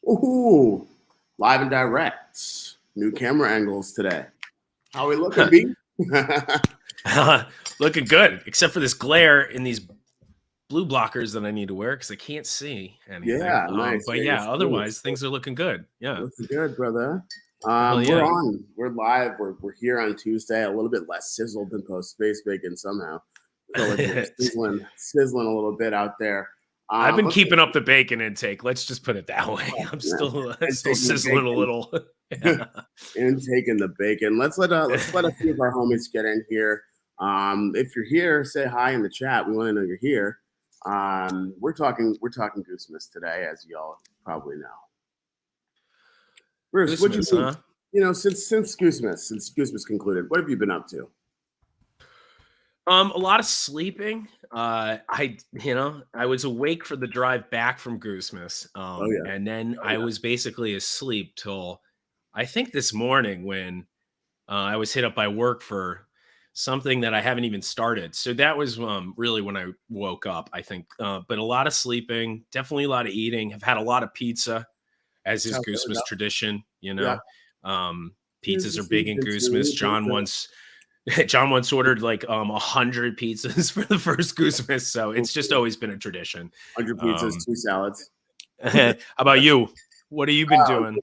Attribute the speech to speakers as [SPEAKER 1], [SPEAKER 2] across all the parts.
[SPEAKER 1] Ooh, live and direct. New camera angles today. How we looking, B?
[SPEAKER 2] Looking good, except for this glare in these blue blockers that I need to wear because I can't see anything.
[SPEAKER 1] Yeah, nice.
[SPEAKER 2] But yeah, otherwise things are looking good. Yeah,
[SPEAKER 1] looking good, brother.
[SPEAKER 2] hell
[SPEAKER 1] We're
[SPEAKER 2] yeah.
[SPEAKER 1] on. We're live. We're here on Tuesday. A little bit less sizzled than post Space Bacon somehow. Feel like we're sizzling a little bit out there.
[SPEAKER 2] I've been keeping up the bacon intake. Let's just put it that way. I'm still sizzling a little.
[SPEAKER 1] Yeah. And taking the bacon. Let's let a few of our homies get in here. If you're here, say hi in the chat. We want to know you're here. We're talking Goosemas today, as y'all probably know. Bruce, what you think? You know, since Goosemas concluded, what have you been up to?
[SPEAKER 2] A lot of sleeping. I was awake for the drive back from Goosemas. And then I was basically asleep till I think this morning when I was hit up by work for something that I haven't even started. So that was really when I woke up, I think. But a lot of sleeping, definitely a lot of eating. I've had a lot of pizza, as is Goosemas tradition, you know. Yeah. Pizzas are big in Goosemas. John once ordered like 100 pizzas for the first Goosemas, so it's just always been a tradition.
[SPEAKER 1] 100 pizzas, 2 salads.
[SPEAKER 2] How about you? What have you been doing?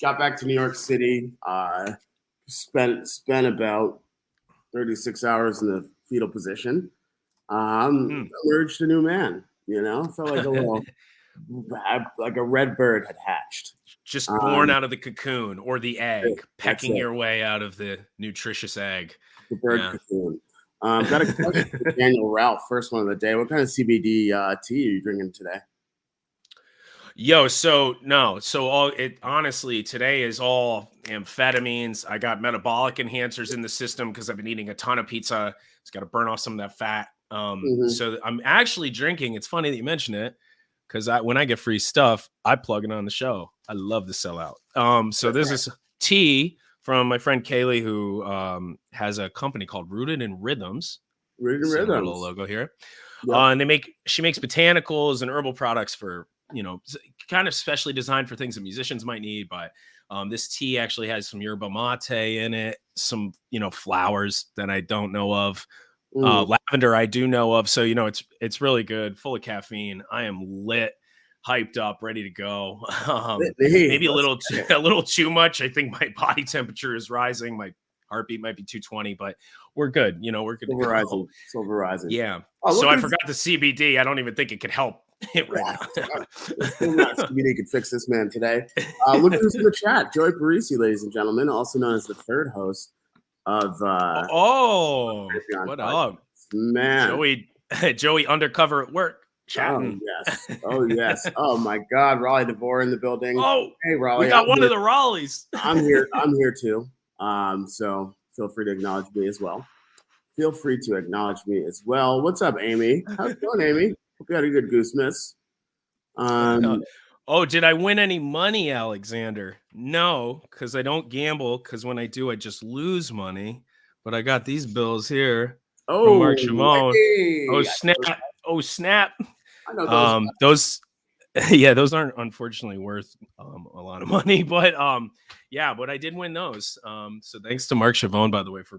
[SPEAKER 1] Got back to New York City. Spent about 36 hours in the fetal position. Emerged a new man. You know, felt like a little like a red bird had hatched.
[SPEAKER 2] Just born out of the cocoon or the egg, pecking your way out of the nutritious egg.
[SPEAKER 1] The bird cocoon. Got a question for Daniel Ralph, first one of the day. What kind of CBD tea are you drinking today?
[SPEAKER 2] Honestly, today is all amphetamines. I got metabolic enhancers in the system because I've been eating a ton of pizza. It's got to burn off some of that fat. So I'm actually drinking. It's funny that you mention it because when I get free stuff, I plug it on the show. I love to sell out. So this is tea from my friend Kaylee, who has a company called Rooted in Rhythms.
[SPEAKER 1] Rooted in Rhythms.
[SPEAKER 2] Little logo here. Yep. And she makes botanicals and herbal products for, kind of specially designed for things that musicians might need. But this tea actually has some yerba mate in it, some, flowers that I don't know of. Lavender I do know of. So, it's really good, full of caffeine. I am lit, hyped up, ready to go. Maybe a little too much. I think my body temperature is rising. My heartbeat might be 220, but we're good. We're good.
[SPEAKER 1] Silver rising.
[SPEAKER 2] Yeah. So I forgot the CBD. I don't even think it could help.
[SPEAKER 1] CBD could fix this man today. Look who's in the chat. Joey Parisi, ladies and gentlemen, also known as the third host of
[SPEAKER 2] what up,
[SPEAKER 1] man?
[SPEAKER 2] Joey undercover at work. Chatting.
[SPEAKER 1] Oh yes. Oh my God, Raleigh DeVore in the building.
[SPEAKER 2] Oh,
[SPEAKER 1] hey Raleigh,
[SPEAKER 2] we got one of the Raleighs.
[SPEAKER 1] I'm here too. So feel free to acknowledge me as well. What's up, Amy? How's it going, Amy? Hope you had a good Goosemas.
[SPEAKER 2] Did I win any money, Alexander? No, because I don't gamble. Because when I do, I just lose money. But I got these bills here from Mark Chavone.
[SPEAKER 1] Hey.
[SPEAKER 2] Oh snap!
[SPEAKER 1] I know
[SPEAKER 2] those. Those aren't unfortunately worth a lot of money, but but I did win those. So thanks to Mark Chavone, by the way, for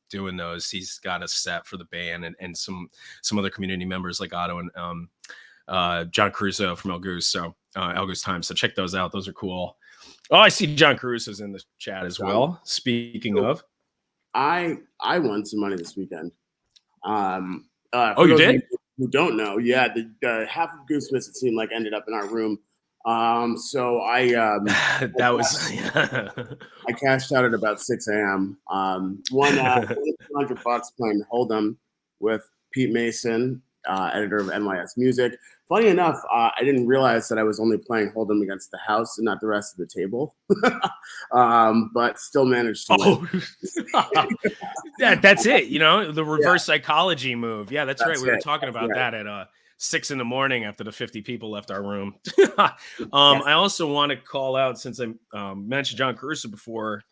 [SPEAKER 2] doing those. He's got a set for the band and some other community members like Otto and John Caruso from El Goose. So El Goose Time. So check those out. Those are cool. Oh, I see John Caruso's in the chat as well. Speaking of,
[SPEAKER 1] I won some money this weekend.
[SPEAKER 2] You did?
[SPEAKER 1] Who don't know? Yeah, the half of Goosemas it seemed like ended up in our room. So I I cashed out at about 6 a.m. Won $200 playing Hold'em with Pete Mason, editor of NYS Music. Funny enough, I didn't realize that I was only playing Hold'em against the house and not the rest of the table. But still managed to win.
[SPEAKER 2] That's it. The reverse psychology move. Yeah, that's right. We were talking about that at 6 a.m. after the 50 people left our room. I also want to call out, since I mentioned John Caruso before,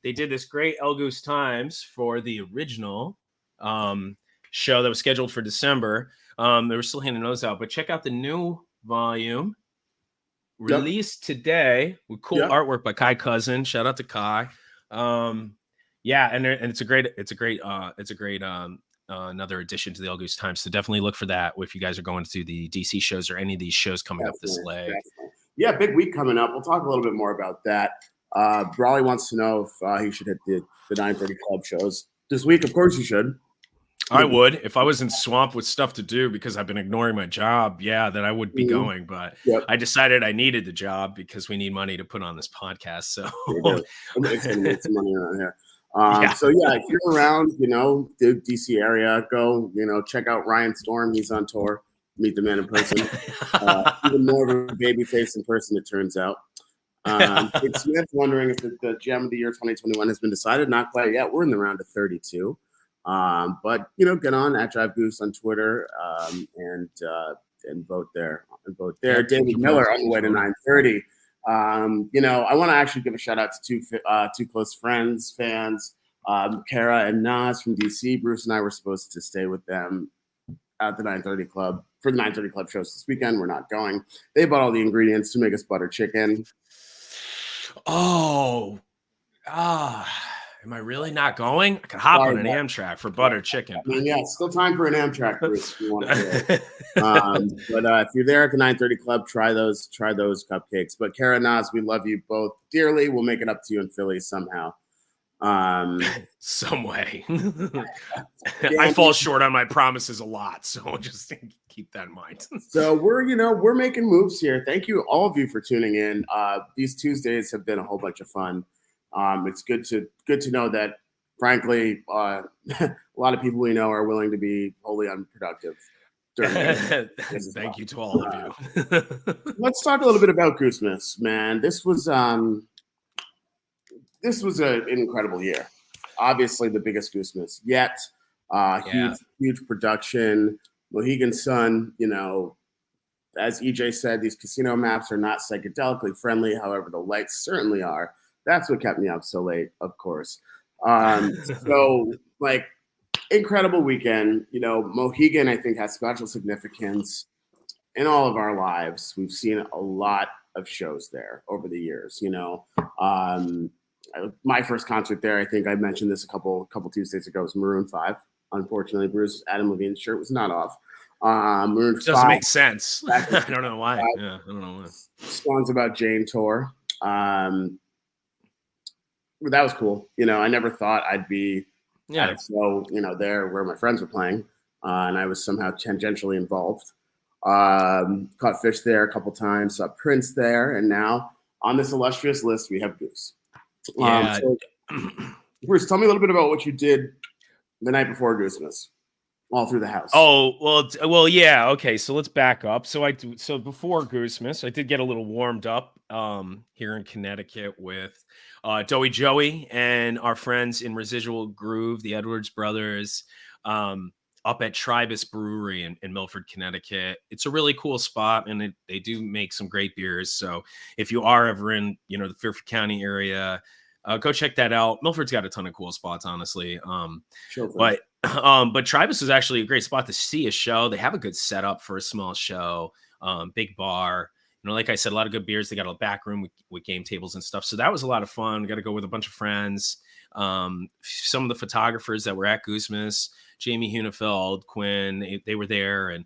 [SPEAKER 2] they did this great El Goose Times for the original show that was scheduled for December. They were still handing those out, but check out the new volume. released today with cool artwork by Kai Cousin. Shout out to Kai. Yeah, and it's a great another addition to the All Goose Times. So definitely look for that if you guys are going to the DC shows or any of these shows coming up this leg.
[SPEAKER 1] Yeah, big week coming up. We'll talk a little bit more about that. Brawley wants to know if he should hit the 9:30 club shows this week. Of course, you should.
[SPEAKER 2] I would if I was in swamp with stuff to do because I've been ignoring my job. Yeah, then I would be going. But I decided I needed the job because we need money to put on this podcast. So
[SPEAKER 1] it's gonna make some money around here. So yeah, if you're around, the DC area, go, check out Ryan Storm. He's on tour. Meet the man in person. Even more of a baby face in person, it turns out. Dick Smith wondering if the gem of the year 2021 has been decided. Not quite yet. We're in the round of 32. But get on at Drive Goose on Twitter and vote there. David Miller on the way to 9:30. I want to actually give a shout out to two close fans, Kara and Nas from DC. Bruce and I were supposed to stay with them at the 9:30 club for the 9:30 club shows this weekend. We're not going. They bought all the ingredients to make us butter chicken.
[SPEAKER 2] Am I really not going? I could hop on an Amtrak for butter chicken.
[SPEAKER 1] I mean, yeah, still time for an Amtrak, Bruce, if you want to do it. But if you're there at the 9:30 club, try those cupcakes. But Kara, Nas, we love you both dearly. We'll make it up to you in Philly somehow.
[SPEAKER 2] Some way. I fall short on my promises a lot, so just keep that in mind.
[SPEAKER 1] So we're making moves here. Thank you, all of you, for tuning in. These Tuesdays have been a whole bunch of fun. It's good to know that, frankly, a lot of people we know are willing to be wholly unproductive.
[SPEAKER 2] Thank you to all of you.
[SPEAKER 1] Let's talk a little bit about Goosemas, man. This was an incredible year. Obviously, the biggest Goosemas yet. Huge production. Mohegan Sun. As EJ said, these casino maps are not psychedelically friendly. However, the lights certainly are. That's what kept me up so late, of course. Incredible weekend. Mohegan, I think, has special significance in all of our lives. We've seen a lot of shows there over the years. My first concert there, I think I mentioned this a couple Tuesdays ago, was Maroon 5. Unfortunately, Bruce Adam Levine's shirt was not off. Maroon 5
[SPEAKER 2] doesn't make sense. I don't know why. Yeah, I don't know why.
[SPEAKER 1] Songs About Jane tour. That was cool. I never thought I'd be at a show, there where my friends were playing, and I was somehow tangentially involved. Caught Fish there a couple times, saw Prince there, and now on this illustrious list we have Goose. Bruce, tell me a little bit about what you did the night before Goosemas, all through the house.
[SPEAKER 2] Oh, well, yeah. Okay, so let's back up. So before Goosemas, I did get a little warmed up here in Connecticut with Doughy Joey and our friends in Residual Groove, the Edwards brothers, up at Tribus Brewery in Milford, Connecticut. It's a really cool spot, and they do make some great beers. So if you are ever in the Fairfield County area, go check that out. Milford's got a ton of cool spots, honestly. But Tribus is actually a great spot to see a show. They have a good setup for a small show, big bar. Like I said, a lot of good beers. They got a back room with game tables and stuff. So that was a lot of fun. We got to go with a bunch of friends. Some of the photographers that were at Goosemas, Jamie Hunefeld, Quinn, they were there, and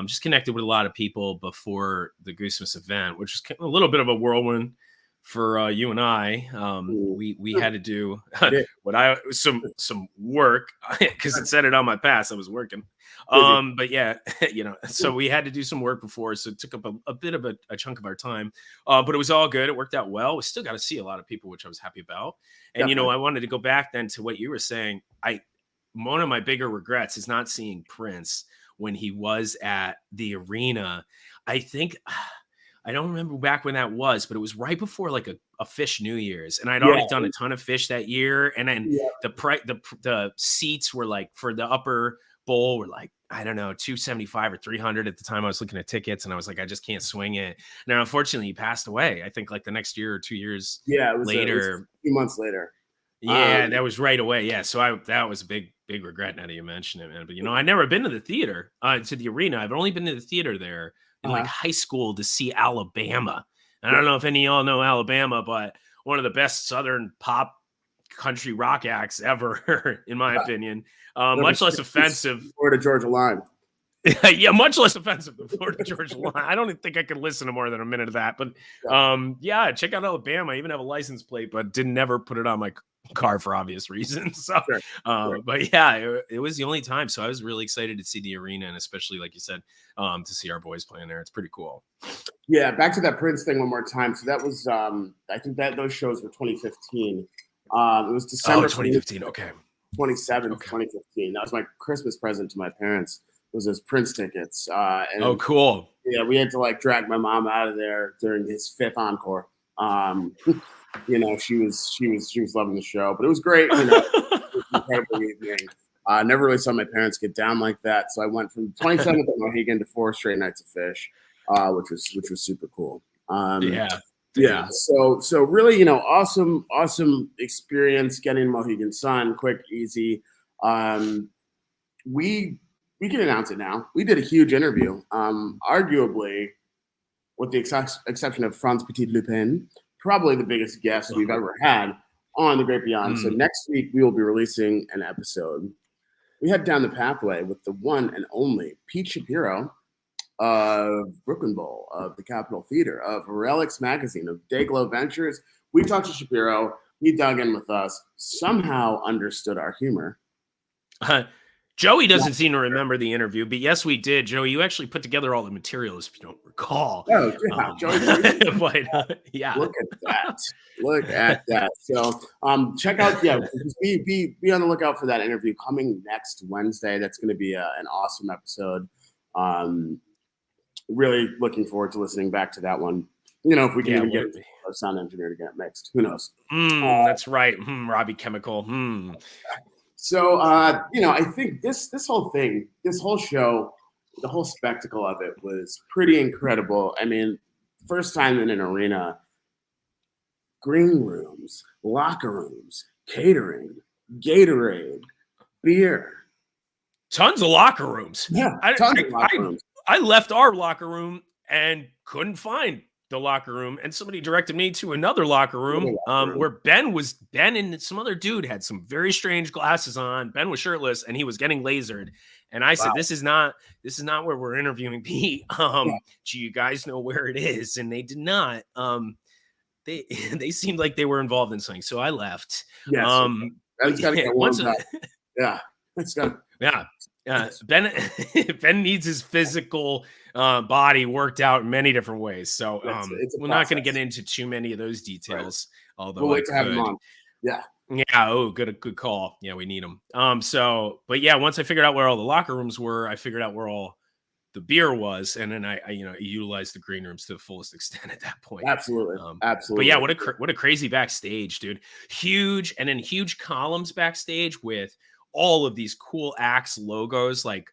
[SPEAKER 2] just connected with a lot of people before the Goosemas event, which was a little bit of a whirlwind for you and I. We had to do some work because it said it on my pass. I was working. But yeah, so we had to do some work before. So it took up a bit of a chunk of our time. But it was all good. It worked out well. We still got to see a lot of people, which I was happy about. And, I wanted to go back then to what you were saying. One of my bigger regrets is not seeing Prince when he was at the arena. I think, I don't remember back when that was, but it was right before like a Fish New Year's, and I'd already done a ton of Fish that year. And then the seats were like for the upper bowl were like, I don't know, $275 or $300 at the time I was looking at tickets, and I was like, I just can't swing it. Now, unfortunately, he passed away. I think like the next year or 2 years later,
[SPEAKER 1] a few months later.
[SPEAKER 2] Yeah, that was right away. Yeah, so that was a big regret now that you mention it, man. But I've never been to the theater, to the arena. I've only been to the theater there in like high school to see Alabama. I don't know if any of y'all know Alabama, but one of the best Southern pop country rock acts ever, in my opinion. Much less offensive.
[SPEAKER 1] Florida Georgia line.
[SPEAKER 2] Yeah, much less offensive than Florida Georgia line. I don't think I could listen to more than a minute of that. But yeah, check out Alabama. I even have a license plate, but didn't never put it on my car for obvious reasons. So,
[SPEAKER 1] sure.
[SPEAKER 2] But yeah, it was the only time. So I was really excited to see the arena, and especially like you said, to see our boys playing there. It's pretty cool.
[SPEAKER 1] Yeah, back to that Prince thing one more time. So that was, I think that those shows were 2015. It was December
[SPEAKER 2] 2015. Okay.
[SPEAKER 1] 27th, 2015. That was my Christmas present to my parents. Was those Prince tickets. And
[SPEAKER 2] cool.
[SPEAKER 1] Yeah, we had to like drag my mom out of there during his 5th encore. You know, she was loving the show, but it was great. You know, it was an incredible evening. I never really saw my parents get down like that, so I went from 27th at Mohegan to 4 straight nights of Fish, which was super cool. Yeah. So really, you know, awesome experience getting Mohegan Sun, quick, easy. We can announce it now. We did a huge interview, arguably, with the exception of Franz Petit Lupin, probably the biggest guest we've ever had on The Great Beyond. So next week, we will be releasing an episode. We head down the pathway with the one and only Pete Shapiro of Brooklyn Bowl, of the Capitol Theater, of Relics Magazine, of Dayglow Ventures. We talked to Shapiro. He dug in with us, somehow understood our humor.
[SPEAKER 2] Joey doesn't seem to remember the interview, but yes, we did. Joey, you actually put together all the materials, if you don't recall.
[SPEAKER 1] Oh, yeah. Joey,
[SPEAKER 2] but, yeah.
[SPEAKER 1] Look at that. So check out, be on the lookout for that interview coming next Wednesday. That's going to be an awesome episode. Really looking forward to listening back to that one. You know, if we can even get our sound engineer to get it mixed. Who knows?
[SPEAKER 2] That's right. Robbie Chemical.
[SPEAKER 1] So, you know, I think this whole thing, this whole show, the whole spectacle of it was pretty incredible. I mean, first time in an arena, green rooms, locker rooms, catering, Gatorade, beer.
[SPEAKER 2] Tons of locker rooms.
[SPEAKER 1] Yeah, tons of locker rooms.
[SPEAKER 2] I left our locker room and couldn't find the locker room, and somebody directed me to another locker room, where Ben and some other dude had some very strange glasses on. Ben was shirtless and he was getting lasered. And I said, this is not where we're interviewing Pete. Do you guys know where it is? And they did not. They seemed like they were involved in something. So I left.
[SPEAKER 1] Yes. Ben's gotta get warmed up. Yeah. Let's go.
[SPEAKER 2] Yeah. Ben needs his physical body worked out in many different ways. So we're not going to get into too many of those details. Right. Although we'll wait to have him on. Yeah. Yeah. Oh, good call. Yeah, we need him. But yeah, once I figured out where all the locker rooms were, I figured out where all the beer was, and then I utilized the green rooms to the fullest extent at that point.
[SPEAKER 1] Absolutely.
[SPEAKER 2] But yeah, what a crazy backstage, dude. Huge, and then huge columns backstage with all of these cool acts logos like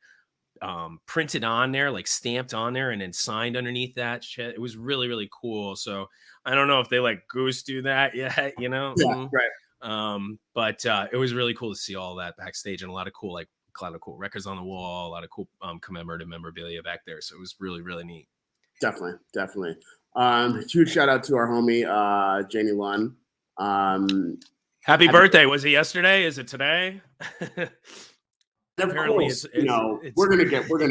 [SPEAKER 2] printed on there, like stamped on there and then signed underneath that shit. It was really, really cool. So I don't know if they like Goose do that yet, you know?
[SPEAKER 1] Yeah, right.
[SPEAKER 2] But it was really cool to see all that backstage and a lot of cool records on the wall, a lot of cool commemorative memorabilia back there. So it was really, really neat.
[SPEAKER 1] Definitely. Huge shout out to our homie, Janie Lunn.
[SPEAKER 2] Happy birthday. Was it yesterday? Is it today?
[SPEAKER 1] Of course, we're gonna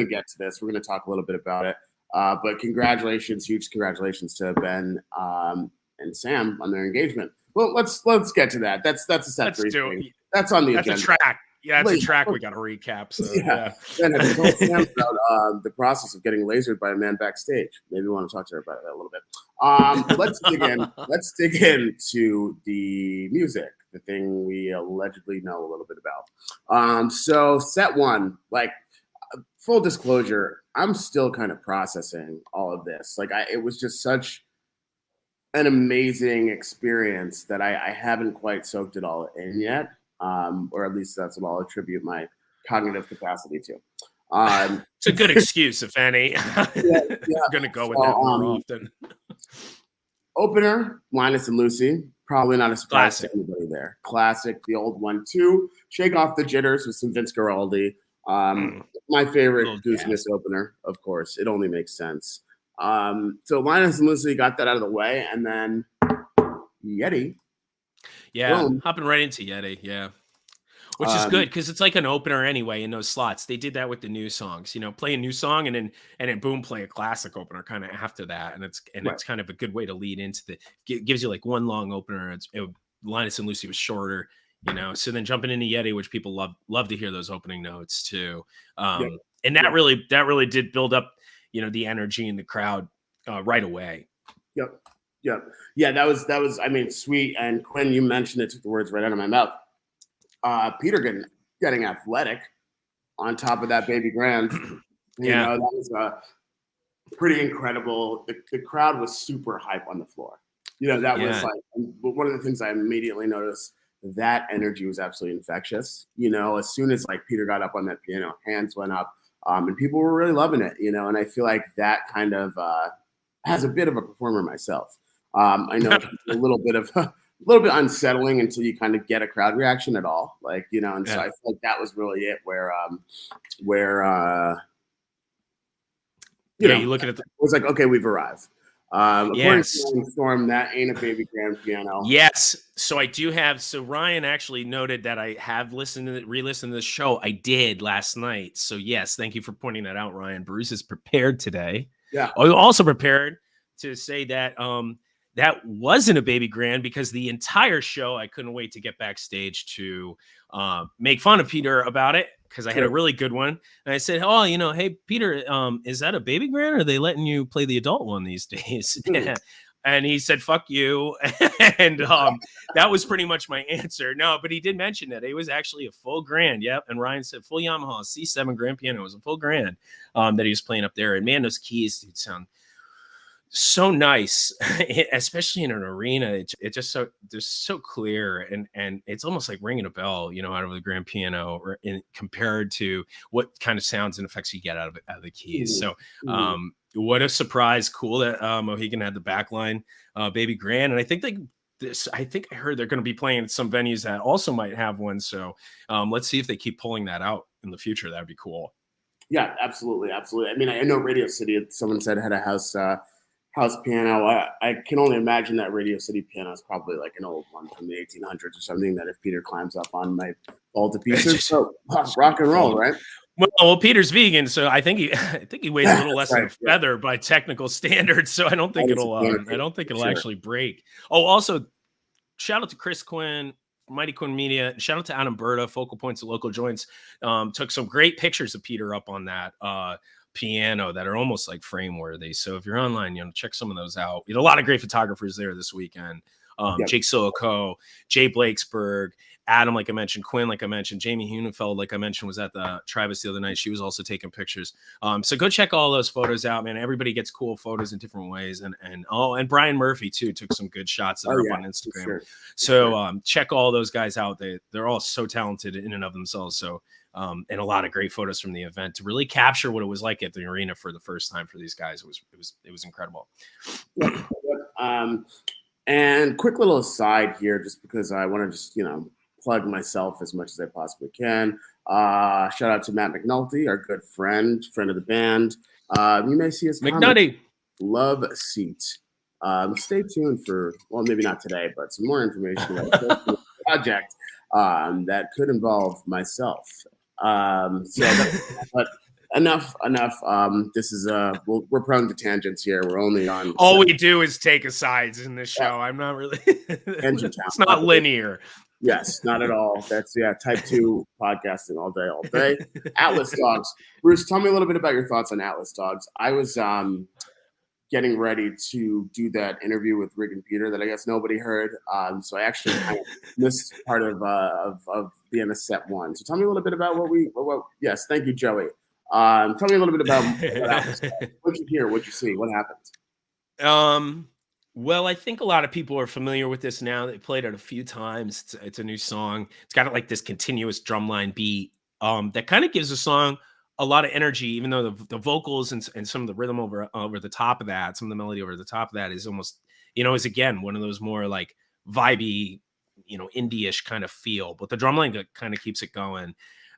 [SPEAKER 1] get to this. We're gonna talk a little bit about it. But huge congratulations to Ben and Sam on their engagement. Well, let's get to that. That's a set thing. That's on the agenda.
[SPEAKER 2] That's a track. Yeah, it's a track we got to recap. So yeah.
[SPEAKER 1] Ben, have you told Sam about the process of getting lasered by a man backstage? Maybe we want to talk to her about that a little bit. Let's dig in. Let's dig into the music, the thing we allegedly know a little bit about. So set one, like full disclosure, I'm still kind of processing all of this. Like it was just such an amazing experience that I haven't quite soaked it all in yet. Or at least that's what I'll attribute my cognitive capacity to.
[SPEAKER 2] It's a good excuse, if any. I'm going to go with that more often.
[SPEAKER 1] Opener, Linus and Lucy. Probably not a surprise to anybody there. Classic, the old one, too. Shake off the jitters with some Vince Guaraldi. My favorite Goosemas opener, of course. It only makes sense. So Linus and Lucy got that out of the way, and then Yeti.
[SPEAKER 2] Yeah,
[SPEAKER 1] Boom.
[SPEAKER 2] hopping right into Yeti. Yeah. Which is
[SPEAKER 1] Um,
[SPEAKER 2] good because it's like an opener anyway in those slots. They did that with the new songs, play a new song and then boom, play a classic opener kind of after that, and
[SPEAKER 1] right.
[SPEAKER 2] it's kind of a good way to lead into gives you like one long opener. Linus and Lucy was shorter, So then jumping into Yeti, which people love to hear those opening notes too,
[SPEAKER 1] Yep.
[SPEAKER 2] and that really did build up, the energy in the crowd right away.
[SPEAKER 1] Yep. Yep. Yeah, that was. I mean, sweet. And Quinn, you mentioned it, took the words right out of my mouth. Peter getting athletic on top of that baby grand.
[SPEAKER 2] Yeah.
[SPEAKER 1] That was pretty incredible. The crowd was super hype on the floor. That was like one of the things I immediately noticed. That energy was absolutely infectious. As soon as like Peter got up on that piano, hands went up, and people were really loving it. And I feel like that kind of as a bit of a performer myself, I know it's a little bit unsettling until you kind of get a crowd reaction at all. Like, and so I feel like that was really it where
[SPEAKER 2] you look at it.
[SPEAKER 1] It was like, okay, we've arrived. According
[SPEAKER 2] Yes.
[SPEAKER 1] to Storm, that ain't a baby grand piano.
[SPEAKER 2] Yes. So I do have. So Ryan actually noted that I have re-listened to the show. I did last night. So yes, thank you for pointing that out, Ryan. Bruce is prepared today.
[SPEAKER 1] Yeah.
[SPEAKER 2] Also prepared to say that that wasn't a baby grand because the entire show I couldn't wait to get backstage to make fun of Peter about it because I had a really good one. And I said, "Oh, hey Peter, is that a baby grand or are they letting you play the adult one these days?" And he said, "Fuck you." And that was pretty much my answer. No, but he did mention that it was actually a full grand. Yep. And Ryan said full Yamaha C7 grand piano. It was a full grand that he was playing up there. And man, those keys, dude, sound so nice, especially in an arena. It just so clear and it's almost like ringing a bell, out of the grand piano compared to what kind of sounds and effects you get out of the keys. So what a surprise. Cool that Mohegan had the backline baby grand. And I think I heard they're going to be playing at some venues that also might have one. So let's see if they keep pulling that out in the future. That'd be cool.
[SPEAKER 1] Yeah, absolutely. Absolutely. I mean, I know Radio City, someone said had a house piano. I can only imagine that Radio City piano is probably like an old one from the 1800s or something that if Peter climbs up on might fall to pieces. So rock and roll, right?
[SPEAKER 2] Well, Peter's vegan, so I think he weighs a little less than a feather by technical standards. So I don't think it'll actually break. Oh, also shout out to Chris Quinn, Mighty Quinn Media. Shout out to Adam Berta, Focal Points at Local Joints. Took some great pictures of Peter up on that piano that are almost like frame worthy. So if you're online, check some of those out. We had a lot of great photographers there this weekend. Jake Silico, Jay Blakesberg, Adam, like I mentioned, Quinn, like I mentioned, Jamie Hunenfeld, like I mentioned, was at the Travis the other night. She was also taking pictures. So go check all those photos out, man. Everybody gets cool photos in different ways. And Brian Murphy too took some good shots that are up on Instagram. Sure. So check all those guys out. They're all so talented in and of themselves. So and a lot of great photos from the event to really capture what it was like at the arena for the first time for these guys. It was incredible.
[SPEAKER 1] And quick little aside here, just because I want to just plug myself as much as I possibly can. Shout out to Matt McNulty, our good friend of the band. You may see his
[SPEAKER 2] McNulty
[SPEAKER 1] Love Seat. Stay tuned for, well, maybe not today, but some more information about the project that could involve myself. But enough. This is we're prone to tangents here. We're only on.
[SPEAKER 2] All we do is take asides in this show. I'm not really. It's not linear.
[SPEAKER 1] Yes, not at all. That's type 2 podcasting all day. Atlas Dogs. Bruce, tell me a little bit about your thoughts on Atlas Dogs. I was getting ready to do that interview with Rick and Peter that I guess nobody heard. So I actually kind of missed part of being a set one. So tell me a little bit about what yes, thank you, Joey. Tell me a little bit about Atlas Dogs. What'd you hear? What'd you see? What happened?
[SPEAKER 2] Well, I think a lot of people are familiar with this now. They played it a few times. It's a new song. It's got like this continuous drumline beat that kind of gives the song a lot of energy, even though the vocals and some of the rhythm over the top of that, some of the melody over the top of that is almost, is again one of those more like vibey, indie-ish kind of feel. But the drumline kind of keeps it going.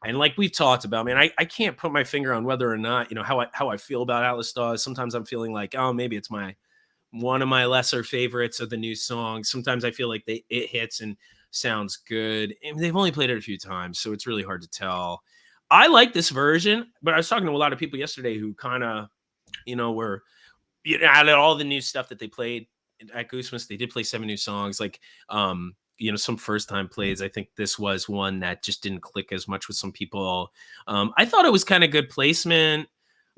[SPEAKER 2] And like we've talked about, man, I can't put my finger on whether or not, how I feel about Atlas Stars. Sometimes I'm feeling like, oh, maybe it's one of my lesser favorites of the new songs. Sometimes I feel like it hits and sounds good. And they've only played it a few times, so it's really hard to tell. I like this version, but I was talking to a lot of people yesterday who kind of, were out of all the new stuff that they played at Goosemas, they did play 7 new songs. Like, some first time plays. I think this was one that just didn't click as much with some people. I thought it was kind of good placement.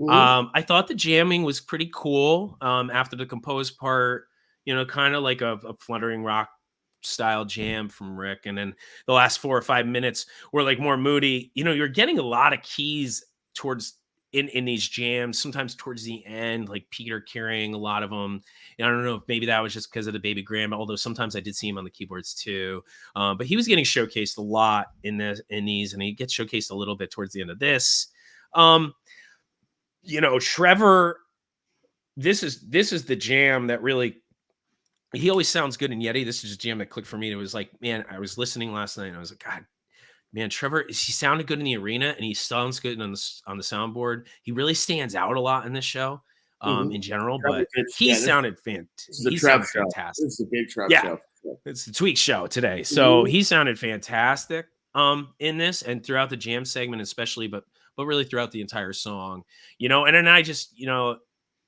[SPEAKER 2] I thought the jamming was pretty cool. After the composed part, kind of like a fluttering rock style jam from Rick. And then the last 4 or 5 minutes were like more moody. You're getting a lot of keys towards in these jams, sometimes towards the end, like Peter carrying a lot of them. And I don't know if maybe that was just because of the baby grandma, although sometimes I did see him on the keyboards too. But he was getting showcased a lot in these, and he gets showcased a little bit towards the end of this. Trevor, this is the jam that really, he always sounds good in Yeti. This is a jam that clicked for me. It was like, man, I was listening last night and I was like, God, man, Trevor, he sounded good in the arena and he sounds good on the soundboard. He really stands out a lot in this show, in general, but he sounded fantastic. He sounded fantastic.
[SPEAKER 1] This is a big Trev show.
[SPEAKER 2] It's the Tweak show today. So he sounded fantastic in this and throughout the jam segment, especially, but really throughout the entire song, and then I just,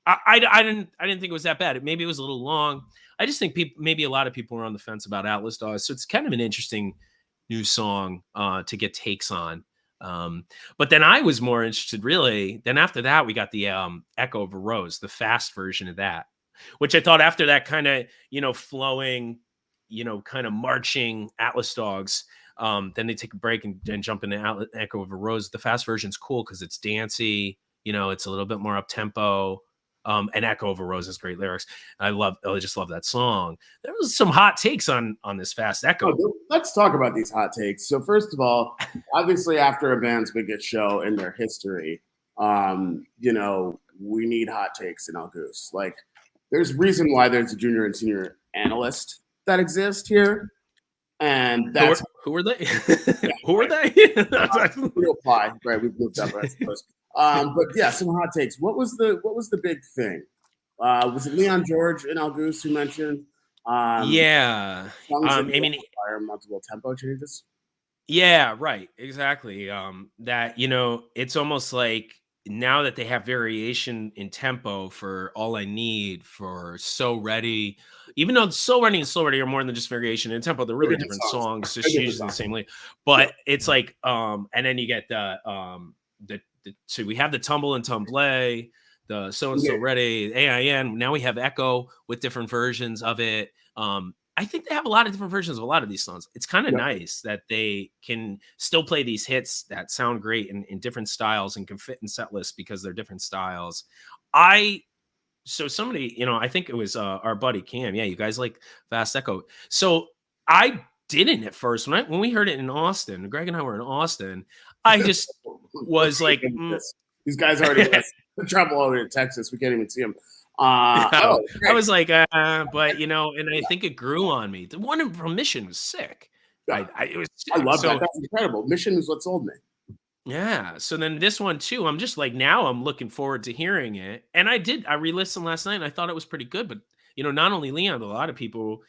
[SPEAKER 2] I didn't think it was that bad. Maybe it was a little long. I just think maybe a lot of people were on the fence about Atlas Stars. So it's kind of an interesting new song to get takes on. But then I was more interested, really. Then after that, we got the Echo of a Rose, the fast version of that, which I thought after that kind of, flowing, kind of marching Atlas Dogs, then they take a break and then jump into Echo of a Rose. The fast version's cool because it's dancey, it's a little bit more up tempo. And Echo of a Rose has great lyrics. I just love that song. There was some hot takes on this fast Echo.
[SPEAKER 1] Let's talk about these hot takes. So first of all, obviously after a band's biggest show in their history, we need hot takes in El Goose. Like, there's reason why there's a junior and senior analyst that exist here. And that's
[SPEAKER 2] who are they? Who are they?
[SPEAKER 1] We apply, right? We've moved up, I suppose. But yeah, some hot takes. What was the big thing? Was it Leon George and El Goose who mentioned?
[SPEAKER 2] Yeah. I mean,
[SPEAKER 1] multiple tempo changes.
[SPEAKER 2] Yeah, right. Exactly. That, it's almost like now that they have variation in tempo for All I Need, for So Ready, even though So Ready and Slow Ready are more than just variation in tempo, they're really different songs, just used in the same way. But it's like, and then you get so we have the Tumble and Tumble, the So and So Ready, AIN. Now we have Echo with different versions of it. I think they have a lot of different versions of a lot of these songs. It's kind of nice that they can still play these hits that sound great in different styles and can fit in set lists because they're different styles. So somebody, I think it was our buddy Cam. Yeah, you guys like Fast Echo. So I didn't at first when we heard it in Austin. Greg and I were in Austin. I just was like,
[SPEAKER 1] these guys already have trouble over in Texas. We can't even see them.
[SPEAKER 2] I was like, but and I think it grew on me. The one from Mission was sick.
[SPEAKER 1] I love that. That's incredible. Mission is what sold me.
[SPEAKER 2] Yeah. So then this one too, I'm just like, now I'm looking forward to hearing it. And I re-listened last night and I thought it was pretty good. But not only Leon, but a lot of people,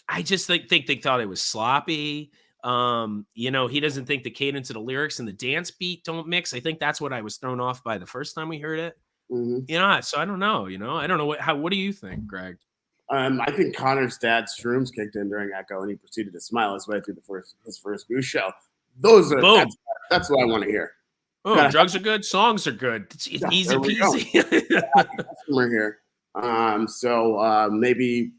[SPEAKER 2] I just think they thought it was sloppy. He doesn't think the cadence of the lyrics and the dance beat don't mix. I think that's what I was thrown off by the first time we heard it. So I don't know, I don't know what do you think, Greg?
[SPEAKER 1] I think Connor's dad's shrooms kicked in during Echo and he proceeded to smile his way through his first Goose show. That's what I want to hear.
[SPEAKER 2] Oh, drugs are good, songs are good. It's easy peasy.
[SPEAKER 1] We're here. So maybe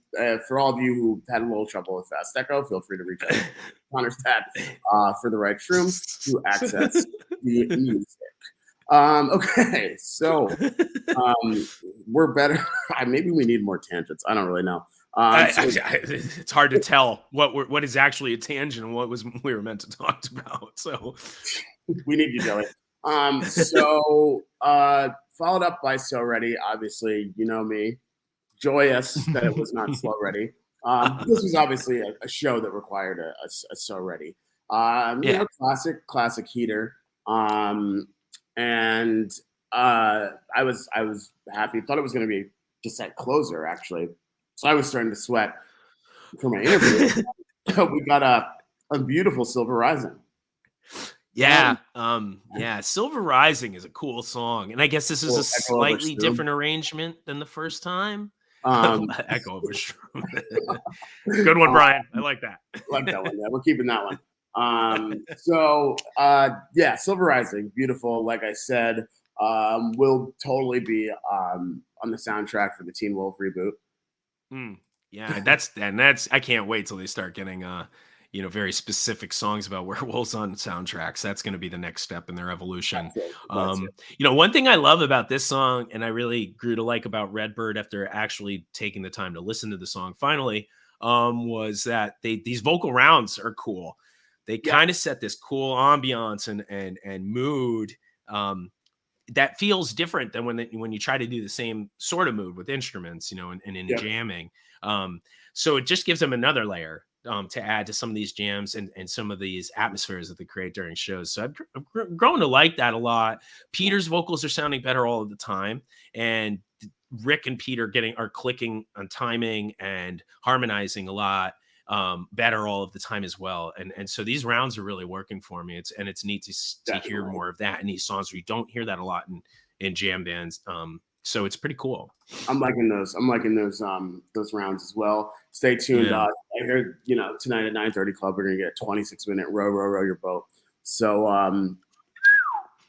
[SPEAKER 1] for all of you who had a little trouble with Fast Echo, feel free to reach out to Connor's dad for the right shrooms to access the music. Okay, so we're better. Maybe we need more tangents. I don't really know.
[SPEAKER 2] It's hard to tell what is actually a tangent and what we were meant to talk about. So
[SPEAKER 1] we need you, Joey. So followed up by So Ready. Obviously, you know me, joyous that it was not Slow Ready. This was obviously a show that required a So Ready. Classic heater. And I was happy. Thought it was going to be just that closer actually. So I was starting to sweat for my interview. We got a beautiful Silver Rising.
[SPEAKER 2] Yeah. Silver Rising is a cool song. And I guess this is a slightly different arrangement than the first time. Echo over Shroom. Good one, Brian. I like that.
[SPEAKER 1] Like that one. Yeah, we're keeping that one. Silver Rising, beautiful. Like I said, will totally be on the soundtrack for the Teen Wolf reboot.
[SPEAKER 2] Yeah, that's I can't wait till they start getting very specific songs about werewolves on soundtracks. That's going to be the next step in their evolution. One thing I love about this song, and I really grew to like about Redbird after actually taking the time to listen to the song finally, was that these vocal rounds are cool. They kind of set this cool ambiance and mood that feels different than when you try to do the same sort of mood with instruments, and in jamming. So it just gives them another layer to add to some of these jams and some of these atmospheres that they create during shows. So I've grown to like that a lot. Peter's vocals are sounding better all of the time, and Rick and Peter are clicking on timing and harmonizing a lot better all of the time as well. And so these rounds are really working for me. It's neat to hear more of that in these songs where you don't hear that a lot in jam bands. So it's pretty cool.
[SPEAKER 1] I'm liking those rounds as well. Stay tuned. I heard, tonight at 9:30 Club, we're going to get a 26-minute row your boat. So,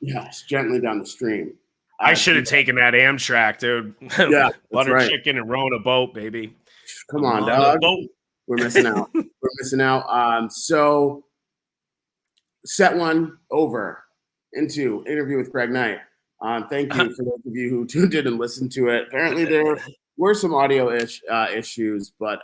[SPEAKER 1] just gently down the stream.
[SPEAKER 2] I should have taken that Amtrak, dude.
[SPEAKER 1] Yeah.
[SPEAKER 2] Butter chicken and rowing a boat, baby.
[SPEAKER 1] Come on, dog. We're missing out. So, set one over into Interview with Greg Knight. Thank you for those of you who tuned in and listened to it. Apparently there were some audio issues, but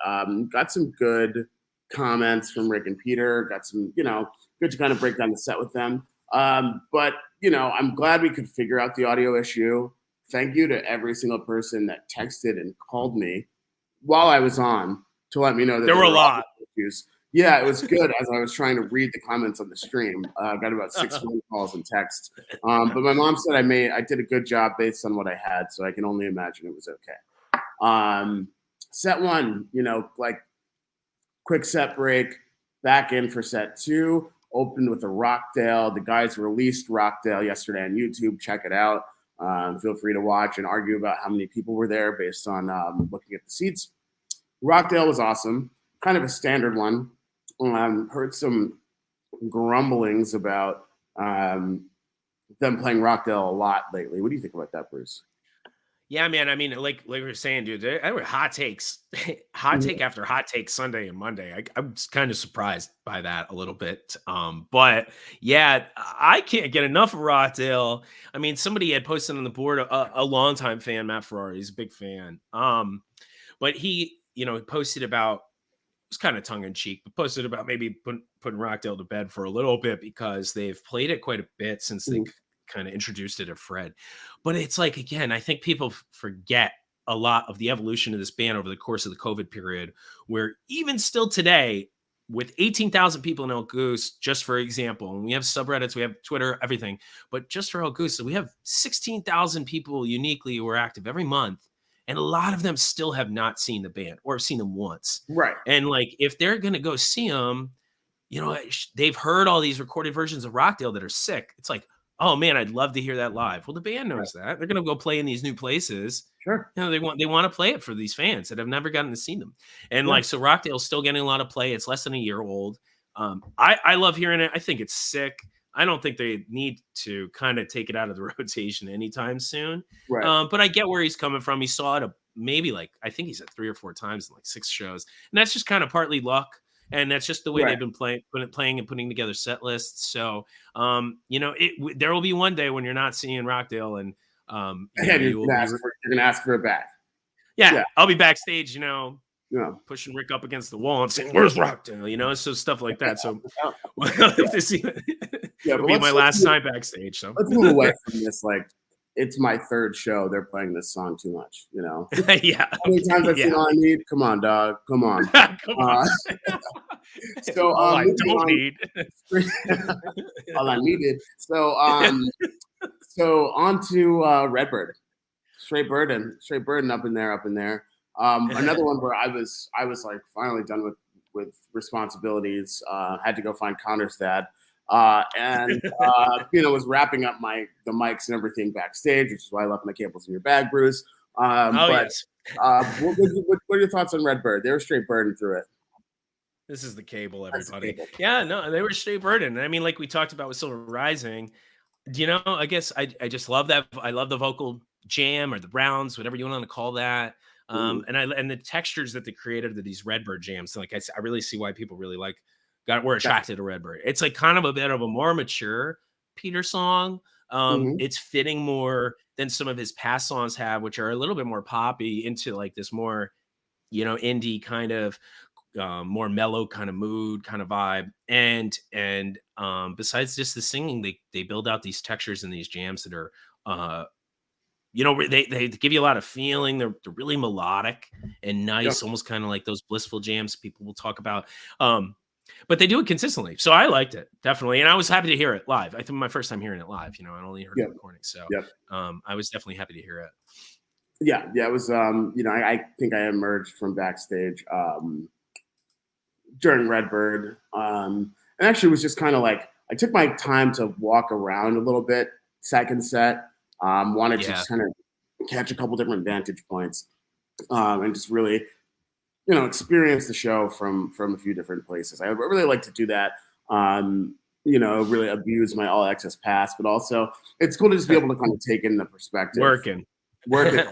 [SPEAKER 1] got some good comments from Rick and Peter. Got some, good to kind of break down the set with them. But, I'm glad we could figure out the audio issue. Thank you to every single person that texted and called me while I was on to let me know that
[SPEAKER 2] there were a lot
[SPEAKER 1] of issues. Yeah, it was good as I was trying to read the comments on the stream. I got about 6 phone calls and texts. But my mom said I did a good job based on what I had, so I can only imagine it was okay. Set one, quick set break, back in for set two, opened with a Rockdale. The guys released Rockdale yesterday on YouTube. Check it out. Feel free to watch and argue about how many people were there based on looking at the seats. Rockdale was awesome. Kind of a standard one. Heard some grumblings about them playing Rockdale a lot lately. What do you think about that, Bruce?
[SPEAKER 2] Yeah, man. I mean, like we were saying, dude, there were hot takes, take after hot take Sunday and Monday. I'm kind of surprised by that a little bit. But yeah, I can't get enough of Rockdale. I mean, somebody had posted on the board, a longtime fan, Matt Ferrari, he's a big fan. But he, posted about, it was kind of tongue in cheek, but posted about maybe putting Rockdale to bed for a little bit because they've played it quite a bit since they kind of introduced it to Fred. But it's like, again, I think people forget a lot of the evolution of this band over the course of the COVID period, where even still today, with 18,000 people in El Goose, just for example, and we have subreddits, we have Twitter, everything, but just for El Goose, so we have 16,000 people uniquely who are active every month. And a lot of them still have not seen the band or have seen them once.
[SPEAKER 1] Right.
[SPEAKER 2] And like, if they're going to go see them, they've heard all these recorded versions of Rockdale that are sick. It's like, oh man, I'd love to hear that live. Well, the band knows that. They're going to go play in these new places.
[SPEAKER 1] Sure.
[SPEAKER 2] They want to play it for these fans that have never gotten to see them. And so Rockdale's still getting a lot of play. It's less than a year old. I love hearing it. I think it's sick. I don't think they need to kind of take it out of the rotation anytime soon.
[SPEAKER 1] Right.
[SPEAKER 2] But I get where he's coming from. He saw it maybe I think he's at 3 or 4 times in 6 shows. And that's just kind of partly luck. And that's just the way they've been playing and putting together set lists. So, there will be one day when you're not seeing Rockdale and
[SPEAKER 1] you're going to ask for it back.
[SPEAKER 2] Yeah, I'll be backstage, pushing Rick up against the wall and saying, "Where's Rockdale?" So stuff like that. So we'll have to see. It'll be my last time backstage. So
[SPEAKER 1] let's move away from this. It's my 3rd show. They're playing this song too much,
[SPEAKER 2] Yeah.
[SPEAKER 1] How many times I've seen All I Need? Come on, dog. Come on.
[SPEAKER 2] Come on.
[SPEAKER 1] So
[SPEAKER 2] all I
[SPEAKER 1] moving
[SPEAKER 2] don't
[SPEAKER 1] on,
[SPEAKER 2] need.
[SPEAKER 1] all I needed. So on to Redbird. Straight burden up in there. Another one where I was like finally done with responsibilities. Had to go find Connor's dad, and was wrapping up the mics and everything backstage, which is why I left my cables in your bag, Bruce.
[SPEAKER 2] Oh
[SPEAKER 1] But
[SPEAKER 2] yes.
[SPEAKER 1] what are your thoughts on Redbird? They were straight burden through it.
[SPEAKER 2] This is the cable,
[SPEAKER 1] That's the
[SPEAKER 2] everybody.
[SPEAKER 1] cable.
[SPEAKER 2] Yeah, no, they were straight burden. I mean, like we talked about with Silver Rising, I guess I just love that. I love the vocal jam or the rounds, whatever you want to call that.
[SPEAKER 1] Mhm.
[SPEAKER 2] And the textures that they created of these Redbird jams. Like I really see why people really were
[SPEAKER 1] That's
[SPEAKER 2] attracted to Redbird. It's like kind of a bit of a more mature Peter song.
[SPEAKER 1] mhm.
[SPEAKER 2] It's fitting more than some of his past songs have, which are a little bit more poppy into like this more, indie kind of more mellow kind of mood kind of vibe. And besides just the singing, they build out these textures and these jams that are uh they give you a lot of feeling. They're really melodic and
[SPEAKER 1] Yep.
[SPEAKER 2] nice, almost kind of like those blissful jams people will talk about. But they do it consistently, so I liked it definitely, and I was happy to hear it live. I think my first time hearing it live. I only heard it
[SPEAKER 1] Yep.
[SPEAKER 2] recording, so
[SPEAKER 1] Yep.
[SPEAKER 2] I was definitely happy to hear it.
[SPEAKER 1] Yeah. It was I think I emerged from backstage during Redbird. And actually was just kind of like I took my time to walk around a little bit, second set. Wanted to
[SPEAKER 2] Yeah,
[SPEAKER 1] just kind of catch a couple different vantage points, and just really, experience the show from a few different places. I really like to do that. Really abuse my all access pass, but also it's cool to just be able to kind of take in the perspective.
[SPEAKER 2] working.
[SPEAKER 1] Working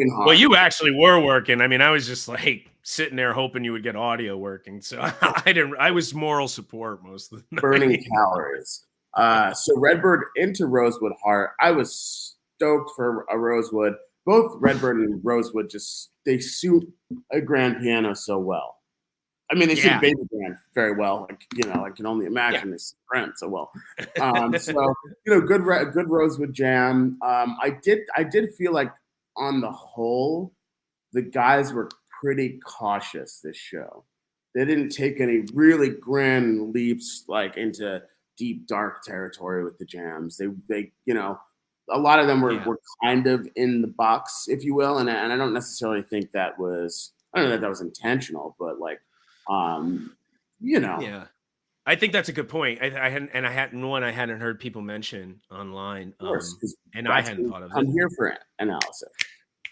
[SPEAKER 2] Well,
[SPEAKER 1] hard.
[SPEAKER 2] you actually were working. I mean, I was just like sitting there hoping you would get audio working. So I didn't. I was moral support most of the
[SPEAKER 1] Burning
[SPEAKER 2] night.
[SPEAKER 1] calories. So Redbird into Rosewood Heart. I was stoked for a Rosewood. Both Redbird and Rosewood they suit a grand piano so well. I mean, they suit a
[SPEAKER 2] Yeah,
[SPEAKER 1] baby grand very well. I can only
[SPEAKER 2] yeah.
[SPEAKER 1] imagine they suit grand so well. So good Rosewood jam. I did feel like on the whole, the guys were pretty cautious this show. They didn't take any really grand leaps like into deep dark territory with the jams. They a lot of them
[SPEAKER 2] Yeah,
[SPEAKER 1] were kind of in the box, if you will, and I don't necessarily think that was I don't know that was intentional, but like um you know,
[SPEAKER 2] yeah. I think that's a good point. I hadn't heard people mention online,
[SPEAKER 1] of course, because
[SPEAKER 2] and I
[SPEAKER 1] that's
[SPEAKER 2] hadn't thought of
[SPEAKER 1] I'm
[SPEAKER 2] it.
[SPEAKER 1] here for analysis.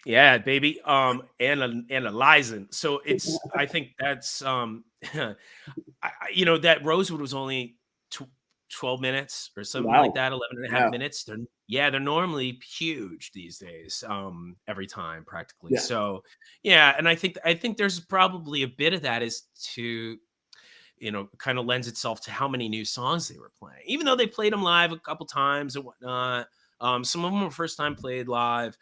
[SPEAKER 2] Yeah, baby. And a Lizen. So I think that's that Rosewood was only tw 12 minutes or something like
[SPEAKER 1] Wow.
[SPEAKER 2] that, 11 and a half
[SPEAKER 1] Yeah.
[SPEAKER 2] minutes. They're normally huge these days, every time practically.
[SPEAKER 1] Yeah.
[SPEAKER 2] So, yeah, and I think there's probably a bit of that is to, kind of lends itself to how many new songs they were playing. Even though they played them live a couple times and whatnot, some of them were first time played live.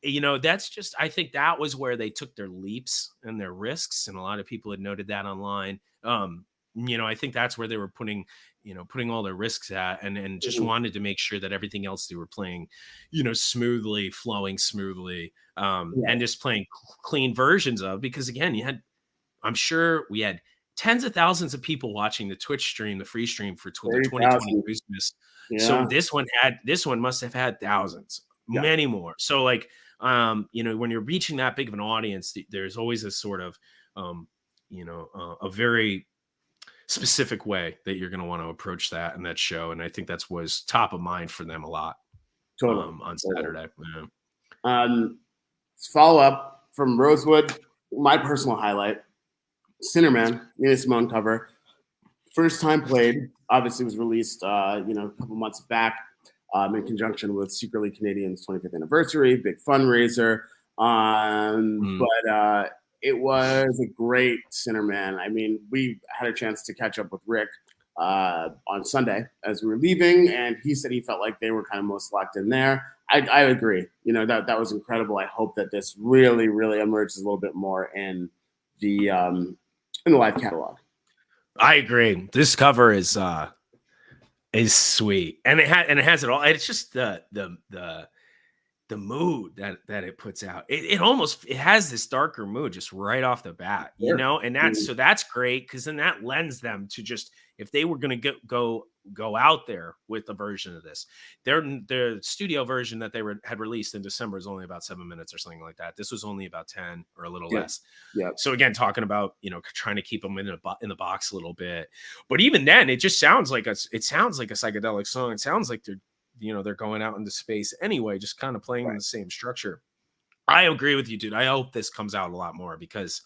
[SPEAKER 2] That's just I think that was where they took their leaps and their risks, and a lot of people had noted that online. I think that's where they were putting all their risks at, and just
[SPEAKER 1] Mhm.
[SPEAKER 2] wanted to make sure that everything else they were playing, smoothly, flowing smoothly,
[SPEAKER 1] Yeah.
[SPEAKER 2] and just playing clean versions of. Because again, I'm sure we had tens of thousands of people watching the Twitch stream, the free stream for the 2020
[SPEAKER 1] 30,000.
[SPEAKER 2] Christmas. So
[SPEAKER 1] Yeah.
[SPEAKER 2] this one must have had thousands,
[SPEAKER 1] Yeah.
[SPEAKER 2] many more. So like, when you're reaching that big of an audience, there's always a sort of, a very specific way that you're going to want to approach that and that show. And I think that's was top of mind for them a lot,
[SPEAKER 1] Totally.
[SPEAKER 2] on
[SPEAKER 1] Totally.
[SPEAKER 2] Saturday. Yeah.
[SPEAKER 1] Follow up from Rosewood, my personal highlight, Sinnerman, Nina Simone cover. First time played, obviously was released a couple months back in conjunction with Secretly Canadian's 25th anniversary, big fundraiser.
[SPEAKER 2] Mm.
[SPEAKER 1] But it was a great Sinnerman. I mean, we had a chance to catch up with Rick on Sunday as we were leaving, and he said he felt like they were kind of most locked in there. I agree. That was incredible. I hope that this really, really emerges a little bit more in the live catalog.
[SPEAKER 2] I agree. This cover is sweet, and it has it all. It's just the the mood that it puts out. It almost it has this darker mood just right off the bat, you
[SPEAKER 1] Sure.
[SPEAKER 2] know, and that's great because then that lends them to just if they were going to go out there with a version of this, their studio version that they had released in December is only about 7 minutes or something like that. This was only about 10 or a little
[SPEAKER 1] Yep.
[SPEAKER 2] less.
[SPEAKER 1] Yep.
[SPEAKER 2] So again, talking about trying to keep them in the box a little bit, but even then, it just sounds like a psychedelic song. It sounds like they're going out into space anyway, just kind of playing in the same structure. I agree with you, dude. I hope this comes out a lot more because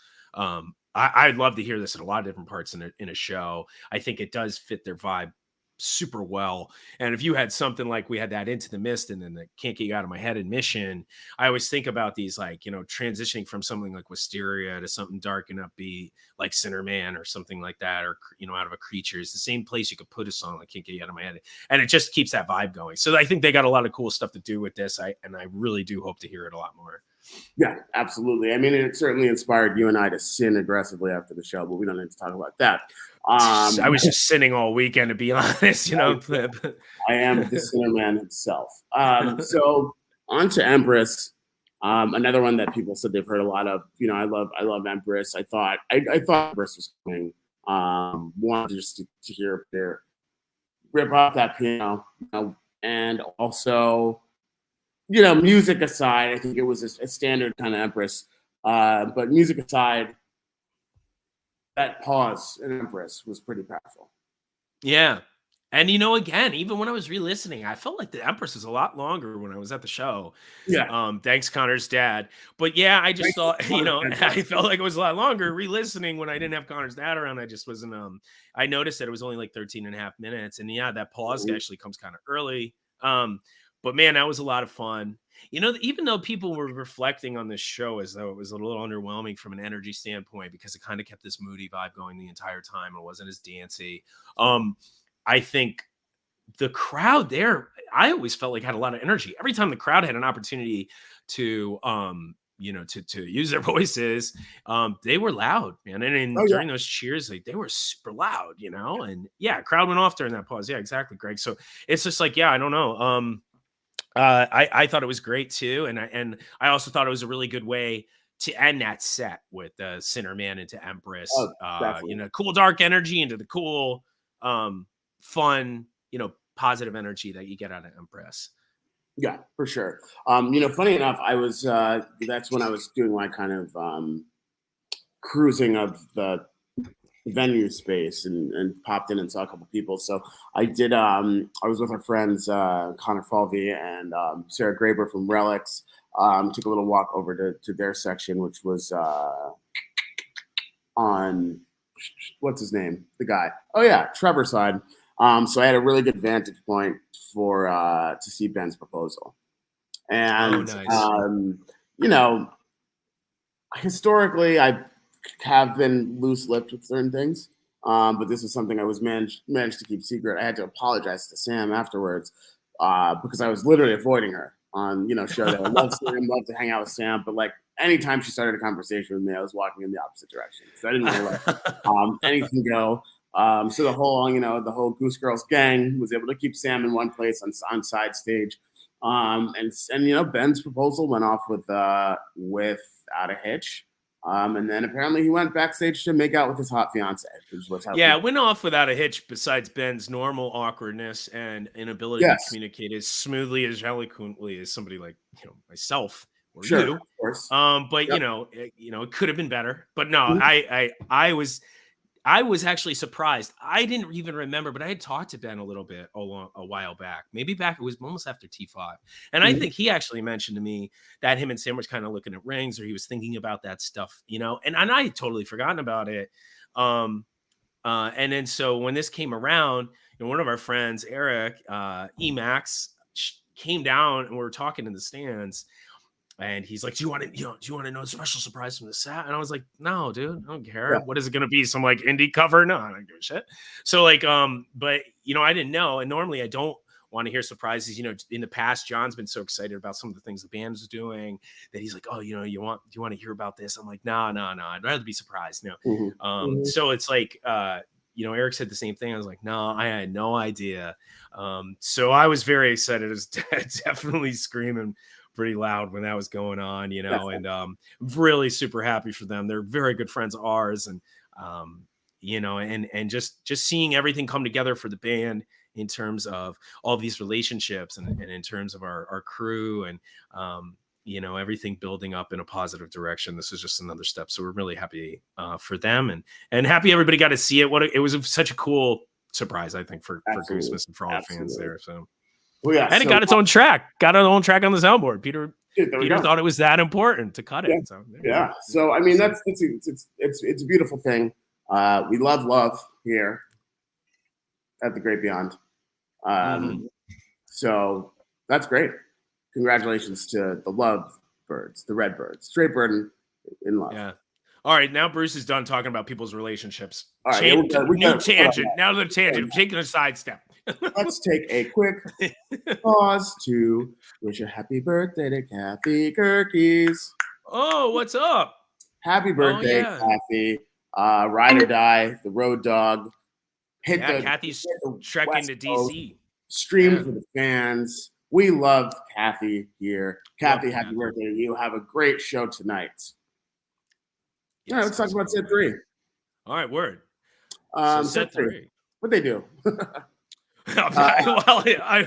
[SPEAKER 2] I'd love to hear this in a lot of different parts in a show. I think it does fit their vibe super well. And if you had something like we had that Into the Mist and then the Can't Get You Out of My Head and Mission, I always think about these like, transitioning from something like Wisteria to something dark and upbeat like Sinner Man or something like that, or, Out of a Creature. It's the same place you could put a song like Can't Get You Out of My Head. And it just keeps that vibe going. So I think they got a lot of cool stuff to do with this. I really do hope to hear it a lot more.
[SPEAKER 1] Yeah, absolutely. I mean, it certainly inspired you and I to sin aggressively after the show, but we don't need to talk about that.
[SPEAKER 2] I was just sinning all weekend, to be honest.
[SPEAKER 1] I am the sinner man himself. So on to Empress, another one that people said they've heard a lot of. I love Empress. I thought Empress was coming. Wanted just to hear their rip off that piano, and also. Music aside, I think it was a standard kind of Empress. But music aside, that pause in Empress was pretty powerful.
[SPEAKER 2] Yeah. And again, even when I was re-listening, I felt like the Empress was a lot longer when I was at the show.
[SPEAKER 1] Yeah.
[SPEAKER 2] Thanks, Connor's dad. But yeah, I just thought, I felt like it was a lot longer re-listening when I didn't have Connor's dad around. I just wasn't I noticed that it was only like 13 and a half minutes. And yeah, that pause actually comes kind of early. But man, that was a lot of fun. Even though people were reflecting on this show as though it was a little underwhelming from an energy standpoint because it kind of kept this moody vibe going the entire time. It wasn't as dancey. I think the crowd there, I always felt like had a lot of energy. Every time the crowd had an opportunity to to use their voices, they were loud, man. And during those cheers, they were super loud, and yeah, crowd went off during that pause. Yeah, exactly, Greg. So it's just like, yeah, I don't know. I thought it was great too, and I also thought it was a really good way to end that set with Sinner Man into Empress. Cool dark energy into the cool, fun, positive energy that you get out of Empress.
[SPEAKER 1] Yeah, for sure. Funny enough, I was that's when I was doing my kind of cruising of the venue space and popped in and saw a couple people. So I did. I was with our friends Connor Falvey and Sarah Graber from Relics. Took a little walk over to their section, which was on what's his name, the guy. Oh yeah, Trevor's side. So I had a really good vantage point for to see Ben's proposal, and
[SPEAKER 2] nice.
[SPEAKER 1] Historically I have been loose-lipped with certain things, but this was something I was managed to keep secret. I had to apologize to Sam afterwards because I was literally avoiding her on show that I love Sam, love to hang out with Sam, but like anytime she started a conversation with me, I was walking in the opposite direction. So I didn't really let anything go. So the whole Goose Girls gang was able to keep Sam in one place on side stage. And Ben's proposal went off without a hitch. And then apparently he went backstage to make out with his hot fiance.
[SPEAKER 2] It went off without a hitch besides Ben's normal awkwardness and inability to communicate as smoothly, as eloquently as somebody like, myself or you.
[SPEAKER 1] Of course.
[SPEAKER 2] But it could have been better. But no, I was actually surprised. I didn't even remember, but I had talked to Ben a little bit a while back. Maybe it was almost after T5. And I think he actually mentioned to me that him and Sam were kind of looking at rings, or he was thinking about that stuff, and I had totally forgotten about it. And then so when this came around, one of our friends, Eric, Emax, came down and we were talking in the stands. And he's like, do you want to know a special surprise from the set? And I was like, no, dude, I don't care. Yeah. What is it going to be? Some like indie cover? No, I don't give a shit. So like, but I didn't know. And normally I don't want to hear surprises. In the past, John's been so excited about some of the things the band was doing that he's like, oh, do you want to hear about this? I'm like, no, I'd rather be surprised. So it's like, Eric said the same thing. I was like, no, I had no idea. So I was very excited. I was definitely screaming pretty loud when that was going on, you know, and really super happy for them. They're very good friends of ours, and you know, and just seeing everything come together for the band in terms of all these relationships and in terms of our crew and you know, everything building up in a positive direction. This is just another step. So we're really happy for them and happy everybody got to see it. It was such a cool surprise, I think, for Goosemas and for all the fans there. So, and it got its own track, on the soundboard. Peter thought it was that important to cut it. So
[SPEAKER 1] So I mean, it's a beautiful thing. We love here at the Great Beyond. So that's great. Congratulations to the love birds, the red birds, straight bird in love.
[SPEAKER 2] Yeah. All right, now Bruce is done talking about people's relationships.
[SPEAKER 1] All right,
[SPEAKER 2] new tangent. Now the tangent. Taking a sidestep.
[SPEAKER 1] Let's take a quick pause to wish a happy birthday to Kathy Kirkies.
[SPEAKER 2] Oh, what's up?
[SPEAKER 1] Happy birthday, Kathy. Ride or die, the road dog.
[SPEAKER 2] Kathy's trekking to DC.
[SPEAKER 1] Stream for the fans. We love Kathy here. Kathy, happy birthday to you. Have a great show tonight. Yes, let's talk about set 3.
[SPEAKER 2] All right, word.
[SPEAKER 1] Set 3. What'd they do?
[SPEAKER 2] I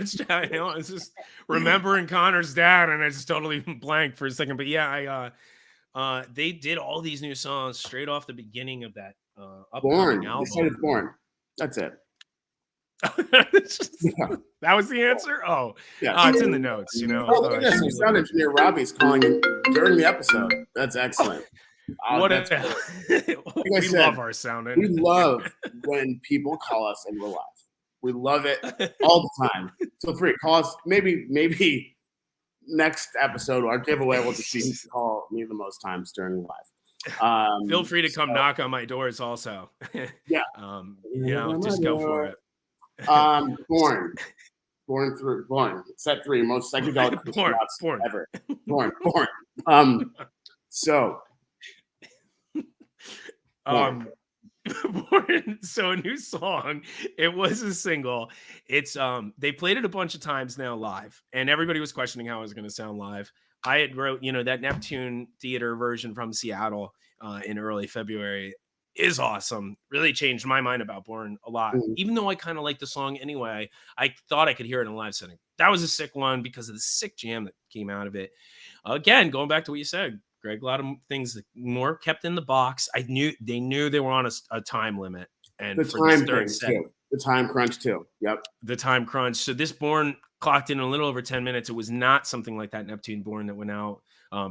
[SPEAKER 2] was just remembering Connor's dad, and I just totally blanked for a second. But yeah, they did all these new songs straight off the beginning of that
[SPEAKER 1] Born
[SPEAKER 2] album.
[SPEAKER 1] They started Born. That's it.
[SPEAKER 2] That was the answer. Oh, yeah. It's in the notes, you know.
[SPEAKER 1] Sound engineer Robbie's calling in during the episode. That's excellent.
[SPEAKER 2] We love our sound engineer.
[SPEAKER 1] We love when people call us and we're live. We love it all the time. So free, call us. Maybe next episode our giveaway will just be call me the most times during live.
[SPEAKER 2] Feel free to come knock on my doors also.
[SPEAKER 1] Yeah.
[SPEAKER 2] You know, just go for it.
[SPEAKER 1] Born. Set 3, most psychedelic
[SPEAKER 2] born
[SPEAKER 1] ever. Born. So
[SPEAKER 2] so a new song. It was a single. It's they played it a bunch of times now live, and everybody was questioning how it was going to sound live. I had wrote, you know, that Neptune Theater version from Seattle in early February is awesome. Really changed my mind about Born a lot. Even though I kind of like the song anyway, I thought I could hear it in a live setting. That was a sick one because of the sick jam that came out of it. Again, going back to what you said, Greg, a lot of things that more kept in the box. They knew they were on a time limit, and
[SPEAKER 1] the time crunch too. Yep, the time crunch.
[SPEAKER 2] So this Born clocked in a little over 10 minutes. It was not something like that Neptune Born that went out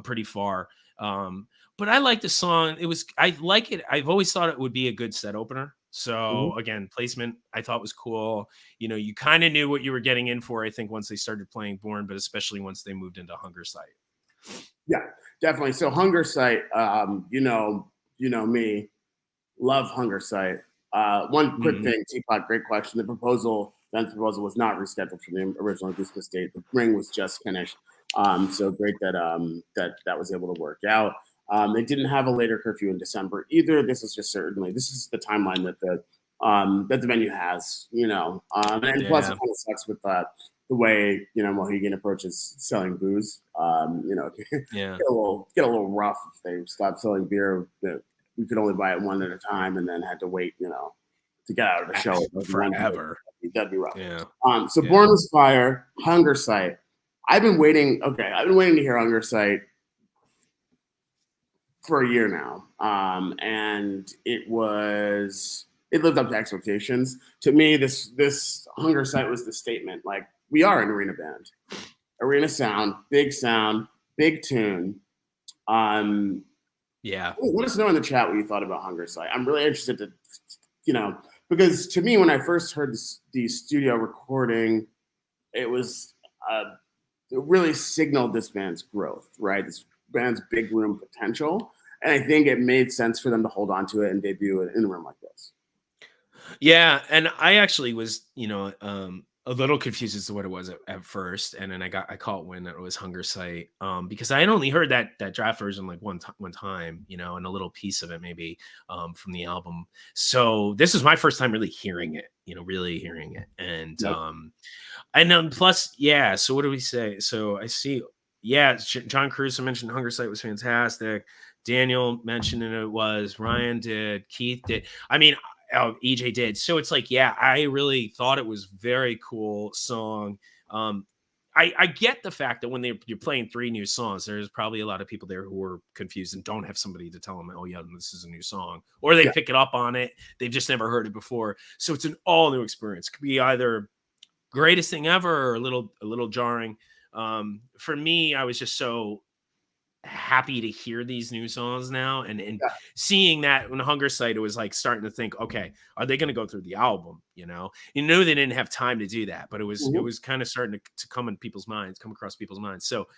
[SPEAKER 2] pretty far. But I like the song. I like it. I've always thought it would be a good set opener. So again, placement I thought was cool. You know, you kind of knew what you were getting in for, I think, once they started playing Born, but especially once they moved into Hunger Site.
[SPEAKER 1] Yeah, definitely. So Hunger Site, you know me, love Hunger Site. One quick thing, Teapot, great question. The proposal was not rescheduled from the original Goosemas date. The ring was just finished. So great that that was able to work out. They didn't have a later curfew in December either. This is the timeline that the venue has, you know. And plus it kind of sucks with the way, you know, Mohegan approaches selling booze. You know, get a little rough if they stopped selling beer. We could only buy it one at a time, and then had to wait, you know, to get out of the show
[SPEAKER 2] forever.
[SPEAKER 1] That'd be rough.
[SPEAKER 2] Yeah.
[SPEAKER 1] Born was fire. Hunger Site. I've been waiting to hear Hunger Site for a year now. And it lived up to expectations. To me, this Hunger Site was the statement. Like, we are an arena band. Arena sound, big tune.
[SPEAKER 2] Yeah.
[SPEAKER 1] Let us know in the chat what you thought about Hunger Site. I'm really interested to, you know, because to me, when I first heard the studio recording, it really signaled this band's growth, right? This band's big room potential. And I think it made sense for them to hold on to it and debut it in a room like this.
[SPEAKER 2] Yeah. And I actually was, you know, a little confused as to what it was at first. And then I caught wind that it was Hunger Site because I had only heard that draft version like one time, you know, and a little piece of it maybe from the album. So this is my first time really hearing it. And plus, yeah. So what do we say? So I see Yeah, John Caruso mentioned Hunger Site was fantastic. Daniel mentioned it was. Ryan did. Keith did. I mean, EJ did. So it's like, yeah, I really thought it was very cool song. I get the fact that when you're playing 3 new songs, there's probably a lot of people there who are confused and don't have somebody to tell them, oh yeah, this is a new song, or they
[SPEAKER 1] Yeah.
[SPEAKER 2] pick it up on it. They've just never heard it before. So it's an all new experience. It could be either greatest thing ever or a little jarring. For me, I was just so happy to hear these new songs now, and
[SPEAKER 1] Yeah.
[SPEAKER 2] seeing that when Hunger Site, it was like starting to think, okay, are they going to go through the album? You know they didn't have time to do that, but it was
[SPEAKER 1] Mhm.
[SPEAKER 2] kind of starting to come across people's minds. So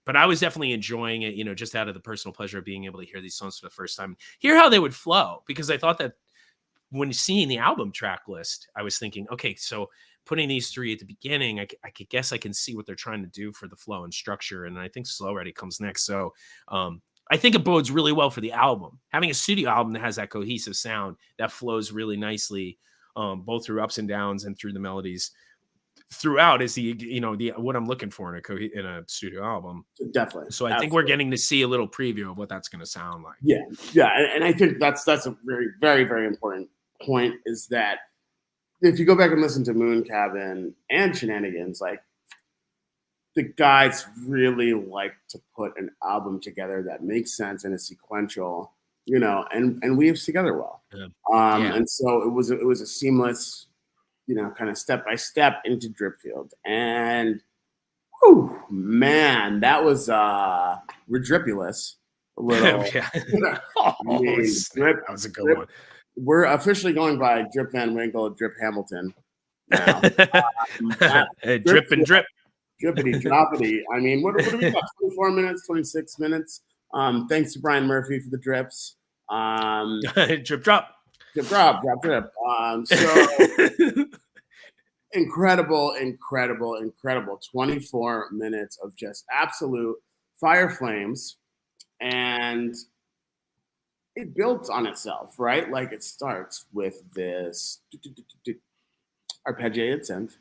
[SPEAKER 2] but I was definitely enjoying it, just out of the personal pleasure of being able to hear these songs for the first time, hear how they would flow, because I thought that when seeing the album track list, I was thinking, okay, so putting these 3 at the beginning, I could guess I can see what they're trying to do for the flow and structure. And I think Slow Ready comes next. So I think it bodes really well for the album. Having a studio album that has that cohesive sound that flows really nicely, both through ups and downs and through the melodies throughout, is the what I'm looking for in a studio album.
[SPEAKER 1] Definitely.
[SPEAKER 2] So I think we're
[SPEAKER 1] Absolutely.
[SPEAKER 2] getting to see a little preview of what that's going to sound like.
[SPEAKER 1] Yeah. Yeah. And I think that's a very, very, very important point, is that if you go back and listen to Moon Cabin and Shenanigans, like, the guys really like to put an album together that makes sense and is sequential, and weaves together well.
[SPEAKER 2] Yeah. Yeah.
[SPEAKER 1] And so it was a seamless, kind of step by step into Dripfield. And whew, man, that was ridiculous. A little.
[SPEAKER 2] Yeah.
[SPEAKER 1] I mean,
[SPEAKER 2] Snap. That was a good one.
[SPEAKER 1] We're officially going by Drip Van Winkle, Drip Hamilton now. Drip,
[SPEAKER 2] Drip and drip.
[SPEAKER 1] drippity droppity. I mean, what do we got? 24 minutes, 26 minutes. Thanks to Brian Murphy for the drips.
[SPEAKER 2] Drip drop.
[SPEAKER 1] Drip, drip. So incredible, incredible, incredible. 24 minutes of just absolute fire flames. And it built on itself, right? Like, it starts with this arpeggiated synth.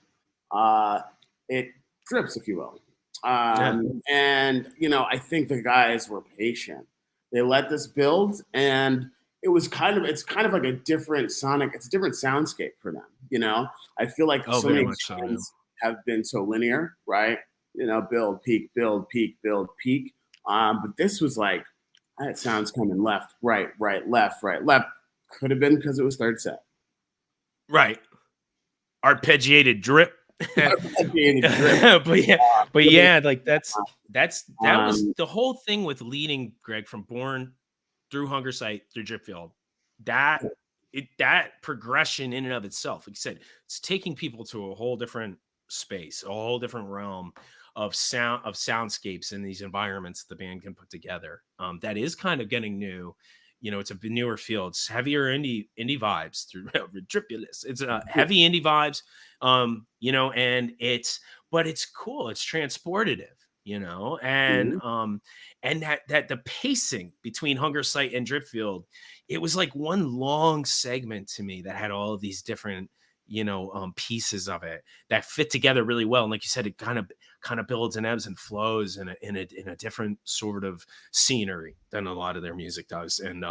[SPEAKER 1] It drips, if you will. And I think the guys were patient. They let this build, and it's kind of like a different soundscape for them. I feel like so many bands have been so linear, right? Build, peak, build, peak, build, peak. But this was like, that sounds coming left, right, left, right, left. Could have been because it was third set.
[SPEAKER 2] Right. Arpeggiated drip. but yeah, like that was the whole thing with leading Greg from Born through Hunger Site through Dripfield. That progression in and of itself, like you said, it's taking people to a whole different space, a whole different realm of soundscapes in these environments the band can put together. That is kind of getting new. It's a newer field. It's heavier indie vibes through Ridiculous. It's heavy indie vibes, and it's cool. It's transportative, and and that the pacing between Hunger Site and Dripfield, it was like one long segment to me that had all of these different pieces of it that fit together really well. And like you said, it kind of builds and ebbs and flows in a different sort of scenery than a lot of their music does. And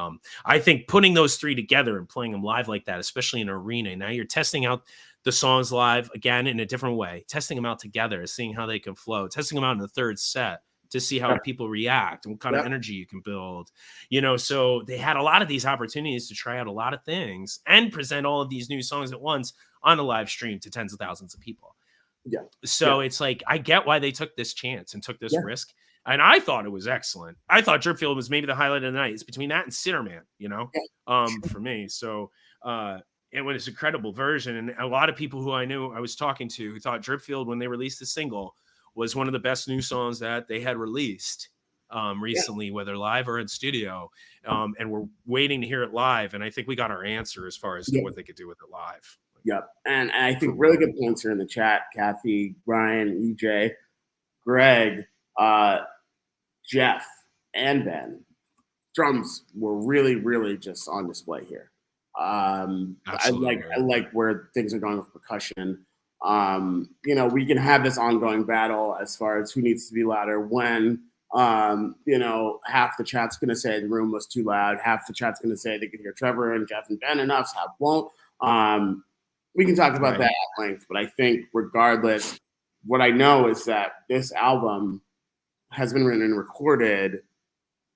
[SPEAKER 2] I think putting those 3 together and playing them live like that, especially in an arena, now you're testing out the songs live again in a different way, testing them out together, seeing how they can flow, testing them out in the third set to see how people react and what kind of energy you can build, so they had a lot of these opportunities to try out a lot of things and present all of these new songs at once on a live stream to tens of thousands of people.
[SPEAKER 1] Yeah.
[SPEAKER 2] So it's like, I get why they took this chance and took this risk. And I thought it was excellent. I thought Dripfield was maybe the highlight of the night. It's between that and Sitterman, for me. So it was an incredible version. And a lot of people who I knew I was talking to who thought Dripfield, when they released the single, was one of the best new songs that they had released recently, whether live or in studio. And we're waiting to hear it live. And I think we got our answer as far as what they could do with it live.
[SPEAKER 1] Yep. And I think really good points here in the chat. Kathy, Brian, EJ, Greg, Jeff, and Ben. Drums were really, really just on display here. I like where things are going with percussion. We can have this ongoing battle as far as who needs to be louder when, half the chat's going to say the room was too loud. Half the chat's going to say they could hear Trevor and Jeff and Ben enough, half won't. We can talk about that at length, but I think regardless, what I know is that this album has been written and recorded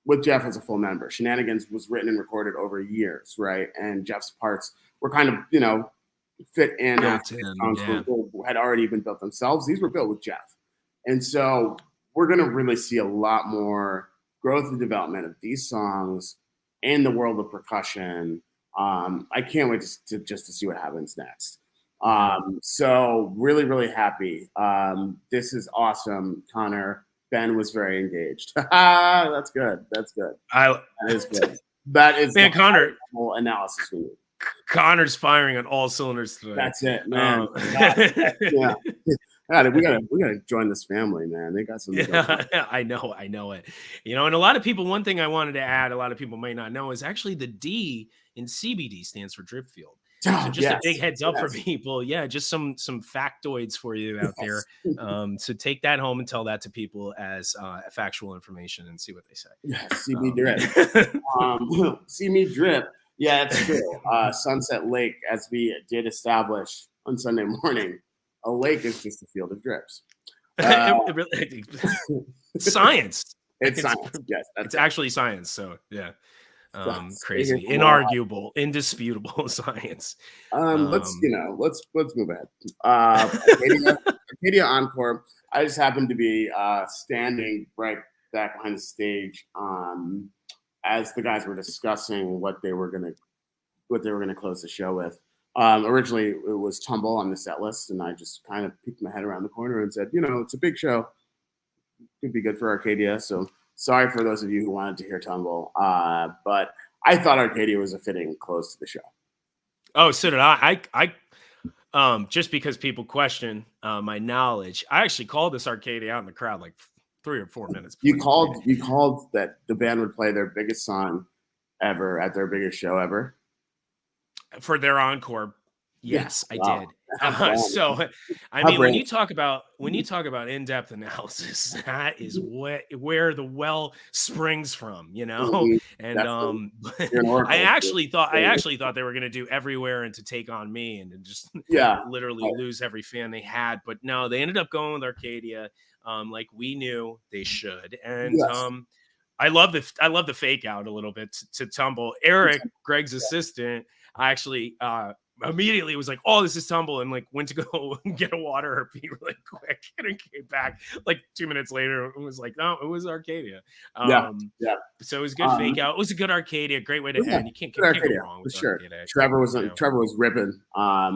[SPEAKER 1] with Jeff as a full member. Shenanigans was written and recorded over years, right? And Jeff's parts were kind of, fit in after songs had already been built themselves. These were built with Jeff. And so we're going to really see a lot more growth and development of these songs in the world of percussion. I can't wait to see what happens next. So really, really happy. This is awesome, Connor. Ben was very engaged. That's good. That is good. That is
[SPEAKER 2] Connor
[SPEAKER 1] analysis we need.
[SPEAKER 2] Connor's firing on all cylinders today.
[SPEAKER 1] That's it, man. We gotta join this family, man. They got some.
[SPEAKER 2] I know it. And a lot of people. One thing I wanted to add, a lot of people may not know, is actually the D in CBD stands for drip field. So just a big heads up for people. Yeah, just some factoids for you out there. So take that home and tell that to people as factual information and see what they say.
[SPEAKER 1] Yeah, see me drip. See me drip. Yeah, it's true. Sunset Lake, as we did establish on Sunday morning, a lake is just a field of drips.
[SPEAKER 2] Science.
[SPEAKER 1] It's science. Yes,
[SPEAKER 2] it's actually science. So yeah. Crazy, inarguable, indisputable science.
[SPEAKER 1] Let's move ahead. Arcadia Encore. I just happened to be standing right back behind the stage as the guys were discussing what they were gonna close the show with. Originally, it was Tumble on the set list, and I just kind of peeked my head around the corner and said, it's a big show. Could be good for Arcadia, so. Sorry for those of you who wanted to hear Tumble, but I thought Arcadia was a fitting close to the show.
[SPEAKER 2] Oh, so did I. Just because people question my knowledge, I actually called this Arcadia out in the crowd like 3 or 4 minutes.
[SPEAKER 1] You called that the band would play their biggest song ever at their biggest show ever
[SPEAKER 2] for their encore. Yes, I did. So, I mean, when you talk about in-depth analysis, that is where the well springs from, And I actually thought they were going to do Everywhere and To Take on Me and just literally lose every fan they had. But no, they ended up going with Arcadia, like we knew they should. And I love the fake out a little bit to Tumble. Eric, Greg's assistant, actually immediately was like, "Oh, this is Tumble," and like went to go get a water or pee really quick, and it came back like 2 minutes later and was like, "No, it was Arcadia." So it was good fake out. It was a good Arcadia, great way to end. You can't go wrong with Arcadia.
[SPEAKER 1] Trevor was ripping. I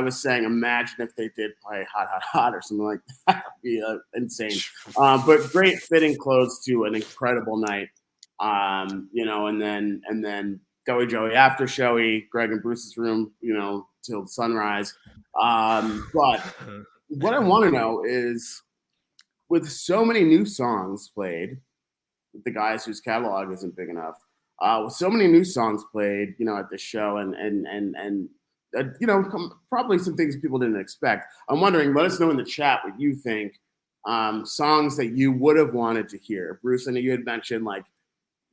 [SPEAKER 1] was saying, imagine if they did play Hot Hot Hot or something like that. That'd be insane. But great fitting close to an incredible night. And then Joey after showy, Greg and Bruce's room, till sunrise. But what I want to know is, with so many new songs played, with the guys whose catalog isn't big enough, with so many new songs played, at the show, and probably some things people didn't expect. I'm wondering, let us know in the chat what you think. Songs that you would have wanted to hear. Bruce, I know you had mentioned like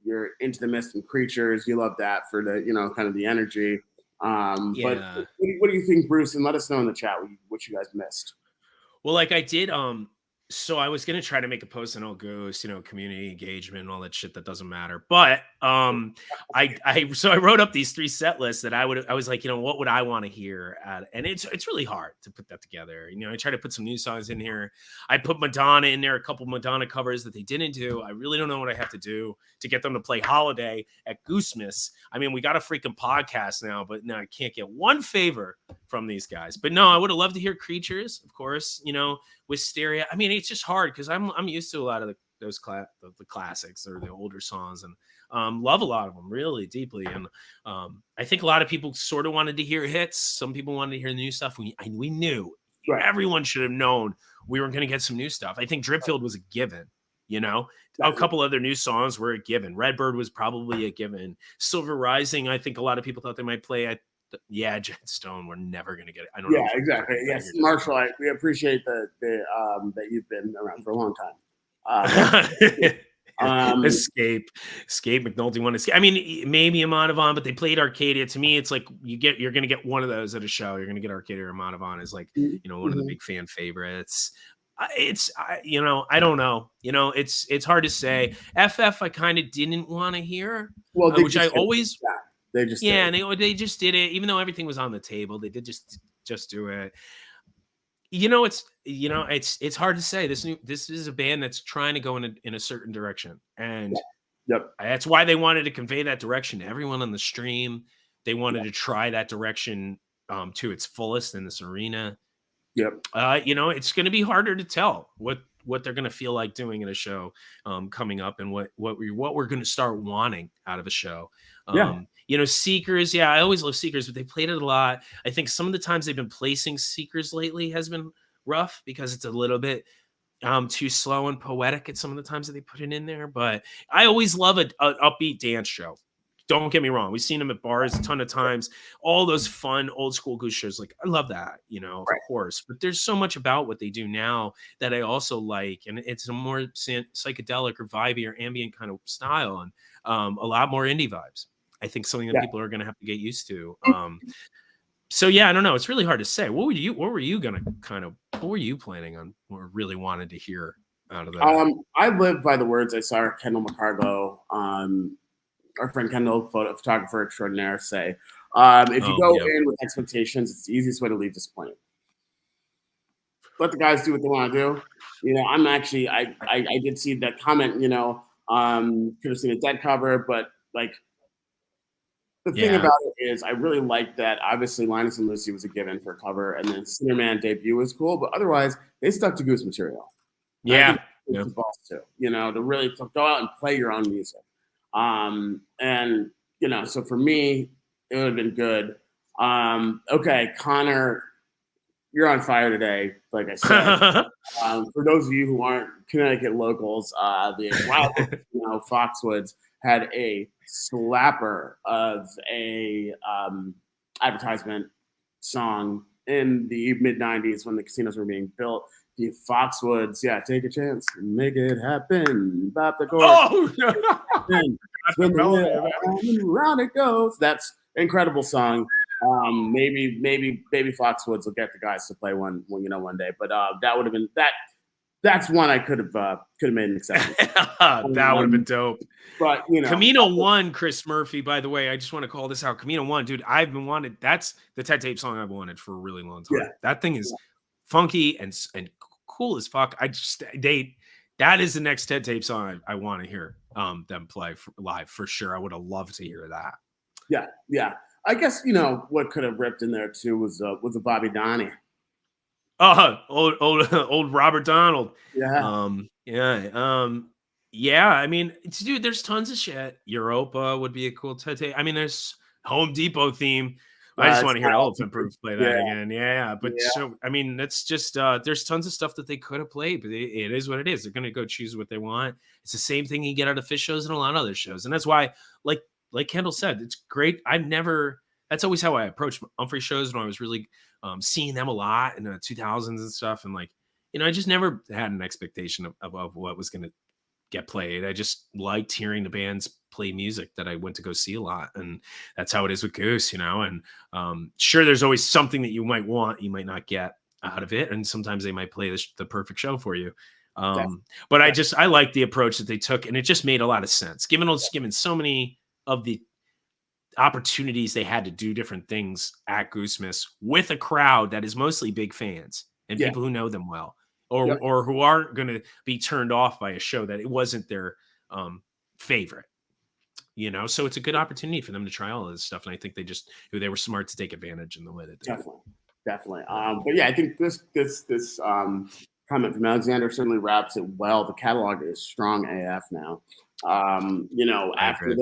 [SPEAKER 1] you're Into the Mist and Creatures. You love that for the, kind of the energy. But what do you think, Bruce? And let us know in the chat what you guys missed.
[SPEAKER 2] Well, like I did, so I was gonna try to make a post on Ghost, community engagement and all that shit that doesn't matter. But I wrote up these 3 set lists that I was like, what would I want to hear? And it's really hard to put that together. I try to put some new songs in here. I put Madonna in there, a couple Madonna covers that they didn't do. I really don't know what I have to do to get them to play Holiday at Goosemas. I mean, we got a freaking podcast now, but no, I can't get one favor from these guys. But no, I would have loved to hear Creatures, of course, Wisteria. I mean, it's just hard because I'm used to a lot of the classics or the older songs, and love a lot of them really deeply. And I think a lot of people sort of wanted to hear hits. Some people wanted to hear new stuff. We knew everyone should have known we were going to get some new stuff. I think Dripfield was a given. A couple other new songs were a given. Redbird was probably a given. Silver Rising, I think a lot of people thought they might play. Yeah, Jen Stone, we're never gonna get it. I don't know
[SPEAKER 1] Yeah,
[SPEAKER 2] if we're ever
[SPEAKER 1] exactly.
[SPEAKER 2] gonna
[SPEAKER 1] Yes,
[SPEAKER 2] hear
[SPEAKER 1] Marshall, we appreciate the that you've been around for a long time.
[SPEAKER 2] Jen
[SPEAKER 1] Um,
[SPEAKER 2] Escape, McNulty one. Escape. I mean, maybe Amanavon, but they played Arcadia. To me, it's like you're gonna get one of those at a show. You're gonna get Arcadia or Amanavon is like, one of the
[SPEAKER 1] mhm.
[SPEAKER 2] big fan favorites. I don't know. It's hard to say. FF, I kind of didn't want to hear,
[SPEAKER 1] Well, they
[SPEAKER 2] which I
[SPEAKER 1] just did it.
[SPEAKER 2] always,
[SPEAKER 1] Yeah, they just did
[SPEAKER 2] yeah,
[SPEAKER 1] it.
[SPEAKER 2] and they just did it, even though everything was on the table. They did just do it. It's hard to say. This is a band that's trying to go in a certain direction, and
[SPEAKER 1] Yeah. Yep.
[SPEAKER 2] that's why they wanted to convey that direction to everyone on the stream. They
[SPEAKER 1] Yeah.
[SPEAKER 2] wanted to try that direction to its fullest in this arena.
[SPEAKER 1] Yep.
[SPEAKER 2] It's going to be harder to tell what they're going to feel like doing in a show coming up, and what we're going to start wanting out of a show.
[SPEAKER 1] Yeah.
[SPEAKER 2] Seekers. Yeah, I always love Seekers, but they played it a lot. I think some of the times they've been placing Seekers lately has been rough because it's a little bit too slow and poetic at some of the times that they put it in there. But I always love an upbeat dance show. Don't get me wrong. We've seen them at bars a ton of times. All those fun old school Goose shows. Like, I love that, of
[SPEAKER 1] Right.
[SPEAKER 2] course. But there's so much about what they do now that I also like. And it's a more psychedelic or vibey or ambient kind of style, and a lot more indie vibes. I think something that people are going to have to get used to. So yeah, I don't know. It's really hard to say. What were you planning on or really wanted to hear out of that?
[SPEAKER 1] I live by the words I saw Kendall McCargo, our friend Kendall, photographer extraordinaire, say. If you go in with expectations, it's the easiest way to leave disappointed. Let the guys do what they want to do. I'm actually, I did see that comment, could have seen a dead cover, but like, the thing about it is, I really like that. Obviously, Linus and Lucy was a given for a cover, and then Cinnamon debut was cool, but otherwise, they stuck to Goose material. And I think it's the boss too, to really go out and play your own music. So for me, it would have been good. Okay, Connor, you're on fire today, like I said. For those of you who aren't Connecticut locals, the Foxwoods had a slapper of a advertisement song in the mid 90s when the casinos were being built. The Foxwoods, take a chance, make it happen. Bop the chord. Round it goes. That's an incredible song. Maybe Baby Foxwoods will get the guys to play one day. But that would have been that. That's one I could have made an exception.
[SPEAKER 2] That would have been dope.
[SPEAKER 1] But
[SPEAKER 2] Camino One, Chris Murphy. By the way, I just want to call this out. Camino One, dude. I've been wanted. That's the Ted Tape song I've wanted for a really long time.
[SPEAKER 1] Yeah.
[SPEAKER 2] That thing is funky and cool as fuck. That is the next Ted Tape song I want to hear them play live for sure. I would have loved to hear that.
[SPEAKER 1] Yeah. I guess what could have ripped in there too was a Bobby Donnie.
[SPEAKER 2] Old Robert Donald.
[SPEAKER 1] Yeah.
[SPEAKER 2] Yeah. I mean, dude, there's tons of shit. Europa would be a cool Ted Tape. I mean, there's Home Depot theme. I just want to hear Elephant Proof play that again. Yeah. But so, I mean, that's just, there's tons of stuff that they could have played, but it is what it is. They're going to go choose what they want. It's the same thing you get out of Fish shows and a lot of other shows. And that's why, like Kendall said, it's great. That's always how I approached Humphrey shows when I was really seeing them a lot in the 2000s and stuff. And I just never had an expectation of what was going to get played. I just liked hearing the bands play music that I went to go see a lot. And that's how it is with Goose, and sure, there's always something that you might want, you might not get out of it. And sometimes they might play the perfect show for you. But I like the approach that they took, and it just made a lot of sense given so many of the opportunities they had to do different things at Goosemas with a crowd that is mostly big fans and people who know them well, or who aren't going to be turned off by a show that it wasn't their favorite, so it's a good opportunity for them to try all of this stuff. And I think they were smart to take advantage in the way that they
[SPEAKER 1] definitely. But yeah, I think this comment from Alexander certainly wraps it well. The catalog is strong AF now. After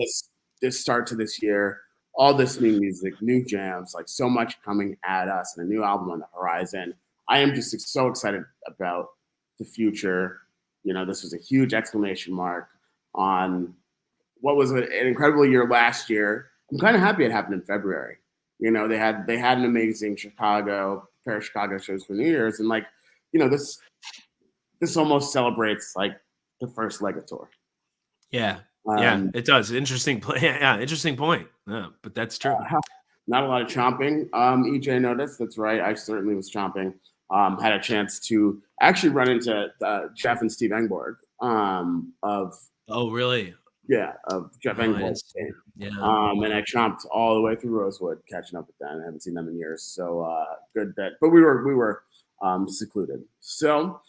[SPEAKER 1] this start to this year, all this new music, new jams, like so much coming at us, and a new album on the horizon. I am just so excited about the future. This was a huge exclamation mark on what was an incredible year last year. I'm kind of happy it happened in February. You know, they had an amazing pair of Chicago shows for New Year's, and like, you know, this almost celebrates like the first leg of tour.
[SPEAKER 2] Yeah. Yeah,
[SPEAKER 1] Um,
[SPEAKER 2] it does. Interesting yeah, interesting point. Yeah, but that's true.
[SPEAKER 1] Not a lot of chomping. EJ noticed. That's right. I certainly was chomping. Had a chance to actually run into Jeff and Steve Engborg of
[SPEAKER 2] Oh, really?
[SPEAKER 1] Jeff
[SPEAKER 2] Oh, I
[SPEAKER 1] Engborg.
[SPEAKER 2] didn't see that. Yeah.
[SPEAKER 1] And I
[SPEAKER 2] Wow.
[SPEAKER 1] chomped all the way through Rosewood, catching up with them. I haven't seen them in years, so good that. But we were secluded. So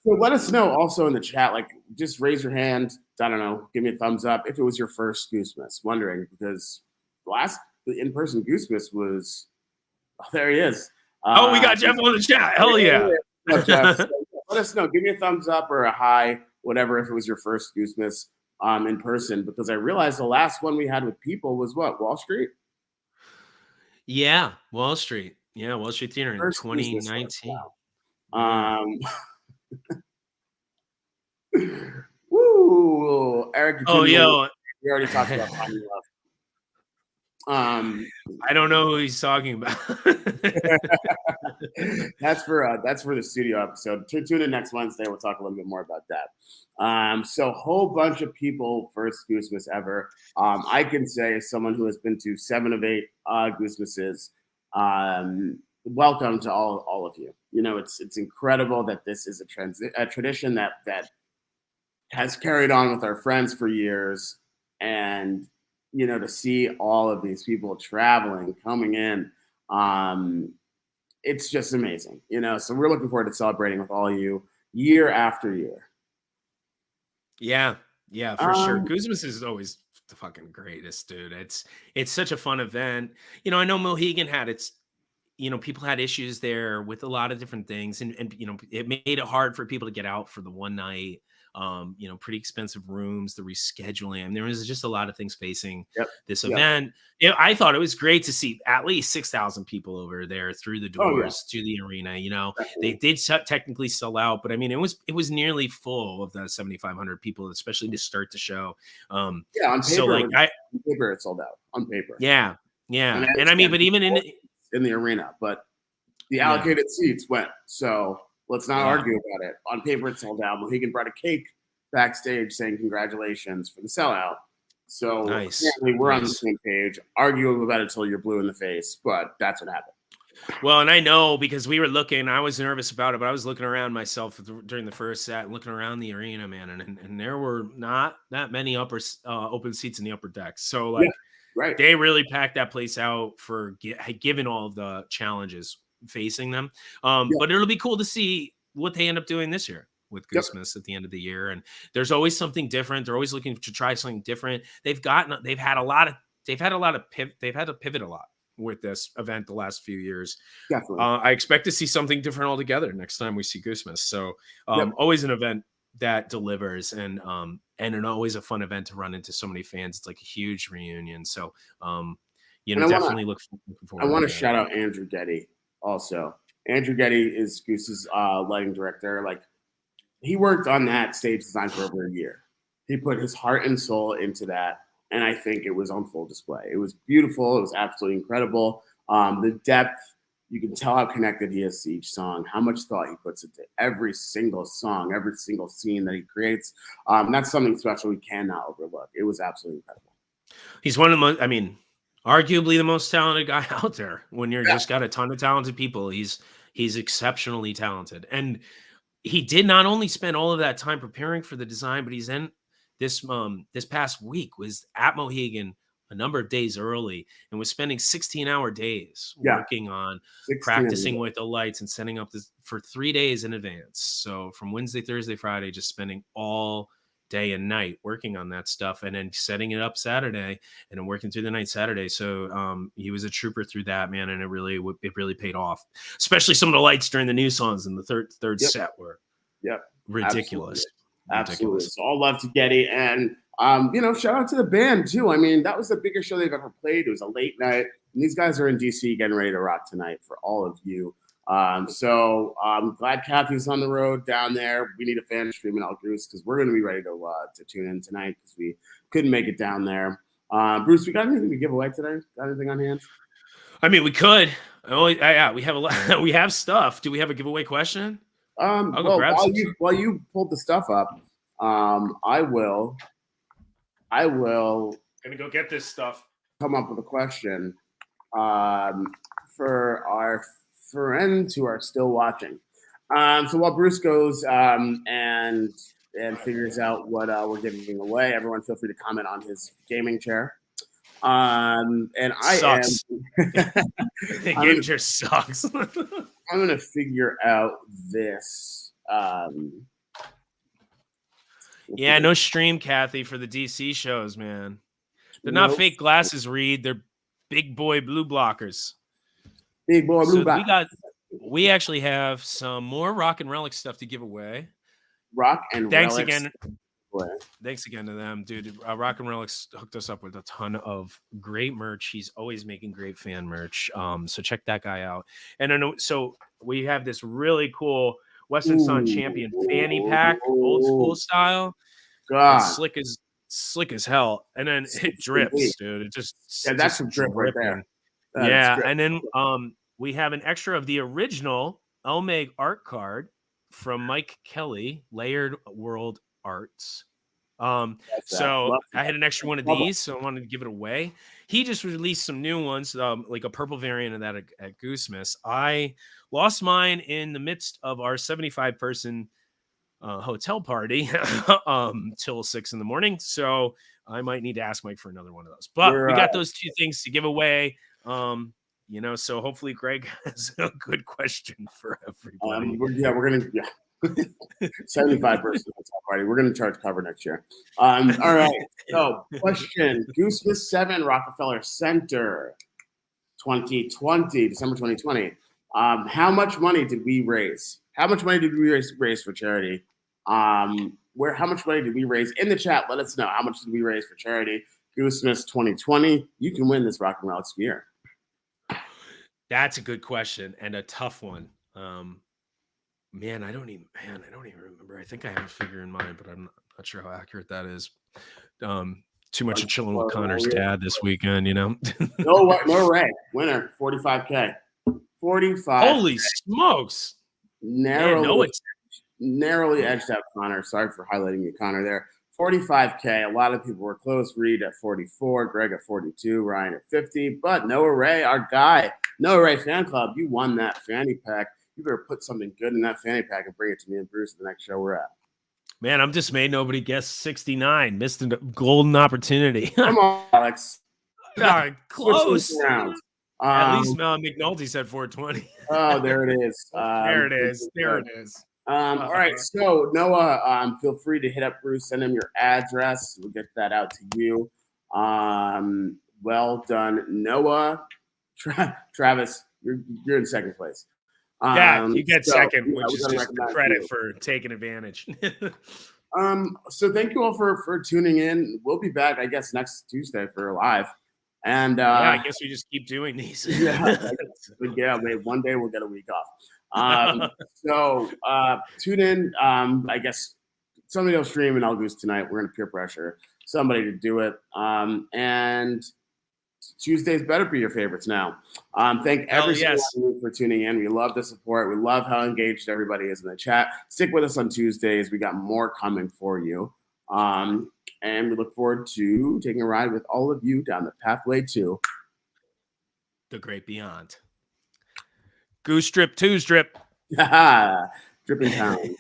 [SPEAKER 1] let us know also in the chat. Like, just raise your hand. I don't know. Give me a thumbs up if it was your first Goosemas. Wondering because the in-person Goosemas was. Oh, there he is.
[SPEAKER 2] Oh, we got Jeff on the chat. Hell yeah.
[SPEAKER 1] Jeff. So let us know. Give me a thumbs up or a hi, whatever. If it was your first Goosemas in person, because I realized the last one we had with people was what, Wall Street.
[SPEAKER 2] Yeah, Wall Street. Yeah, Wall Street Theater in
[SPEAKER 1] First Goosemas.
[SPEAKER 2] 2019.
[SPEAKER 1] Wow. Woo, Eric.
[SPEAKER 2] Oh, yo.
[SPEAKER 1] We already talked about Finding Love.
[SPEAKER 2] I don't know who he's talking about.
[SPEAKER 1] That's for the studio episode. Tune in next Wednesday. We'll talk a little bit more about that. So whole bunch of people first Goosemas ever. I can say as someone who has been to 7 of 8 Goosemases, welcome to all of you. You know, it's incredible that this is a tradition that has carried on with our friends for years, and you know, to see all of these people traveling, coming in, it's just amazing, you know. So we're looking forward to celebrating with all of you year after year.
[SPEAKER 2] Yeah, for sure. Goosemas is always the fucking greatest, dude. It's such a fun event. You know, I know Mohegan had its, you know, people had issues there with a lot of different things, and you know, it made it hard for people to get out for the one night. You know, pretty expensive rooms, the rescheduling. I mean, there was just a lot of things facing this event. You know, I thought it was great to see at least 6,000 people over there through the doors to the arena. You know, they did technically sell out, but I mean, it was nearly full of the 7,500 people, especially to start the show.
[SPEAKER 1] On paper,
[SPEAKER 2] so like
[SPEAKER 1] on paper it sold out on paper.
[SPEAKER 2] Yeah, and I mean, but even
[SPEAKER 1] in the arena, but the allocated seats went. So let's not argue about it. On paper, it sold out. Mohegan brought a cake backstage saying congratulations for the sellout. So we're on the same page. Argue about it till you're blue in the face, but that's what happened.
[SPEAKER 2] Well, and I know because we were looking, I was nervous about it, but I was looking around myself during the first set, looking around the arena, man, and there were not that many open seats in the upper decks. So like, they really packed that place out for given all the challenges facing them. But it'll be cool to see what they end up doing this year with Goosemas at the end of the year. And there's always something different. They're always looking to try something different. They've had to pivot a lot with this event the last few years.
[SPEAKER 1] Definitely.
[SPEAKER 2] I expect to see something different altogether next time we see Goosemas. So always an event that delivers, and always a fun event to run into so many fans. It's like a huge reunion. So you know, definitely looking forward.
[SPEAKER 1] I want to shout out Andrew Getty also. Andrew Getty is Goose's lighting director. Like, he worked on that stage design for over a year. He put his heart and soul into that, and I think it was on full display. It was beautiful. It was absolutely incredible. The depth, you can tell how connected he is to each song, how much thought he puts into every single song, every single scene that he creates. That's something special we cannot overlook. It was absolutely incredible.
[SPEAKER 2] He's one of the most, I mean, arguably the most talented guy out there. When you're just got a ton of talented people, he's exceptionally talented. And he did not only spend all of that time preparing for the design, but he's in this past week was at Mohegan a number of days early and was spending 16-hour days working on practicing with the lights and setting up this for 3 days in advance. So from Wednesday, Thursday, Friday, just spending all day and night working on that stuff, and then setting it up Saturday and then working through the night Saturday. So he was a trooper through that, man, and it really paid off. Especially some of the lights during the new songs in the third set were ridiculous.
[SPEAKER 1] Absolutely. So all love to Getty, and you know, shout out to the band too. I mean, that was the biggest show they've ever played. It was a late night, and these guys are in DC getting ready to rock tonight for all of you. So I'm glad Kathy's on the road down there. We need a fan stream in El Goose because we're going to be ready to tune in tonight because we couldn't make it down there. Bruce, we got anything to give away today? Got anything on hand?
[SPEAKER 2] I mean, we could. Yeah, we have a lot. We have stuff. Do we have a giveaway question? I'll go
[SPEAKER 1] Well,
[SPEAKER 2] grab some.
[SPEAKER 1] while you pulled the stuff up, I will
[SPEAKER 2] Gonna go get this stuff.
[SPEAKER 1] come up with a question for our friends who are still watching. So while Bruce goes and figures out what we're giving away, everyone feel free to comment on his gaming chair. And I
[SPEAKER 2] Sucks.
[SPEAKER 1] am
[SPEAKER 2] Game chair sucks.
[SPEAKER 1] I'm gonna figure out this.
[SPEAKER 2] Yeah, no stream, Kathy, for the DC shows, man. They're not fake glasses, Reed. They're big boy blue blockers.
[SPEAKER 1] Big boy blue blockers.
[SPEAKER 2] We actually have some more Rock and Relic stuff to give away.
[SPEAKER 1] Rock and
[SPEAKER 2] Thanks
[SPEAKER 1] Relics.
[SPEAKER 2] again. Thanks again to them, dude. Rock and Relics hooked us up with a ton of great merch. He's always making great fan merch. So check that guy out. And then, so we have this really cool Western Sun Champion fanny pack, old school style.
[SPEAKER 1] God,
[SPEAKER 2] it's slick as hell. And then it drips, dude. It just
[SPEAKER 1] that's some drip right there.
[SPEAKER 2] Yeah, and then we have an extra of the original Omeg art card from Mike Kelly, Layered World Arts. So I had an extra one of these, so I wanted to give it away. He just released some new ones, like a purple variant of that at Goosemas. I lost mine in the midst of our 75-person hotel party till 6 a.m. So I might need to ask Mike for another one of those. But we got those two things to give away. So hopefully Greg has a good question for everybody.
[SPEAKER 1] We're gonna 75% party. We're gonna charge cover next year. All right. So question: Goosemas 7 Rockefeller Center, 2020, December 2020. How much money did we raise? How much money did we raise for charity? How much money did we raise in the chat? Let us know. How much did we raise for charity? Goosemas 2020. You can win this Rock and Relics gear.
[SPEAKER 2] That's a good question and a tough one. Man, I don't even remember. I think I have a figure in mind, but I'm not sure how accurate that is. Too much of chilling with Connor's dad this weekend,
[SPEAKER 1] No Ray. Winner, 45K. 45.
[SPEAKER 2] Holy smokes.
[SPEAKER 1] Narrowly edged out Connor. Sorry for highlighting you, Connor, there. 45K. A lot of people were close. Reed at 44, Greg at 42, Ryan at 50. But Noah Ray, our guy, Noah Ray Fan Club, you won that fanny pack. You better put something good in that fanny pack and bring it to me and Bruce at the next show we're at.
[SPEAKER 2] Man, I'm dismayed nobody guessed 69. Missed a golden opportunity.
[SPEAKER 1] Come on, Alex.
[SPEAKER 2] Close. At least McNulty said 420.
[SPEAKER 1] Oh, there it is.
[SPEAKER 2] There it is.
[SPEAKER 1] All right. So, Noah, feel free to hit up Bruce. Send him your address. We'll get that out to you. Well done, Noah. Travis, you're in second place.
[SPEAKER 2] You get second, which is just the credit for taking advantage.
[SPEAKER 1] So thank you all for tuning in. We'll be back, I guess, next Tuesday for live. And
[SPEAKER 2] I guess we just keep doing these.
[SPEAKER 1] One day we'll get a week off. So tune in. I guess somebody will stream and I'll Goose tonight. We're gonna peer pressure somebody to do it. And Tuesdays better be your favorites now. Thank every single one for tuning in. We love the support. We love how engaged everybody is in the chat. Stick with us on Tuesdays. We got more coming for you. And we look forward to taking a ride with all of you down the pathway to
[SPEAKER 2] the great beyond. Goose drip, 2 drip.
[SPEAKER 1] Dripping town.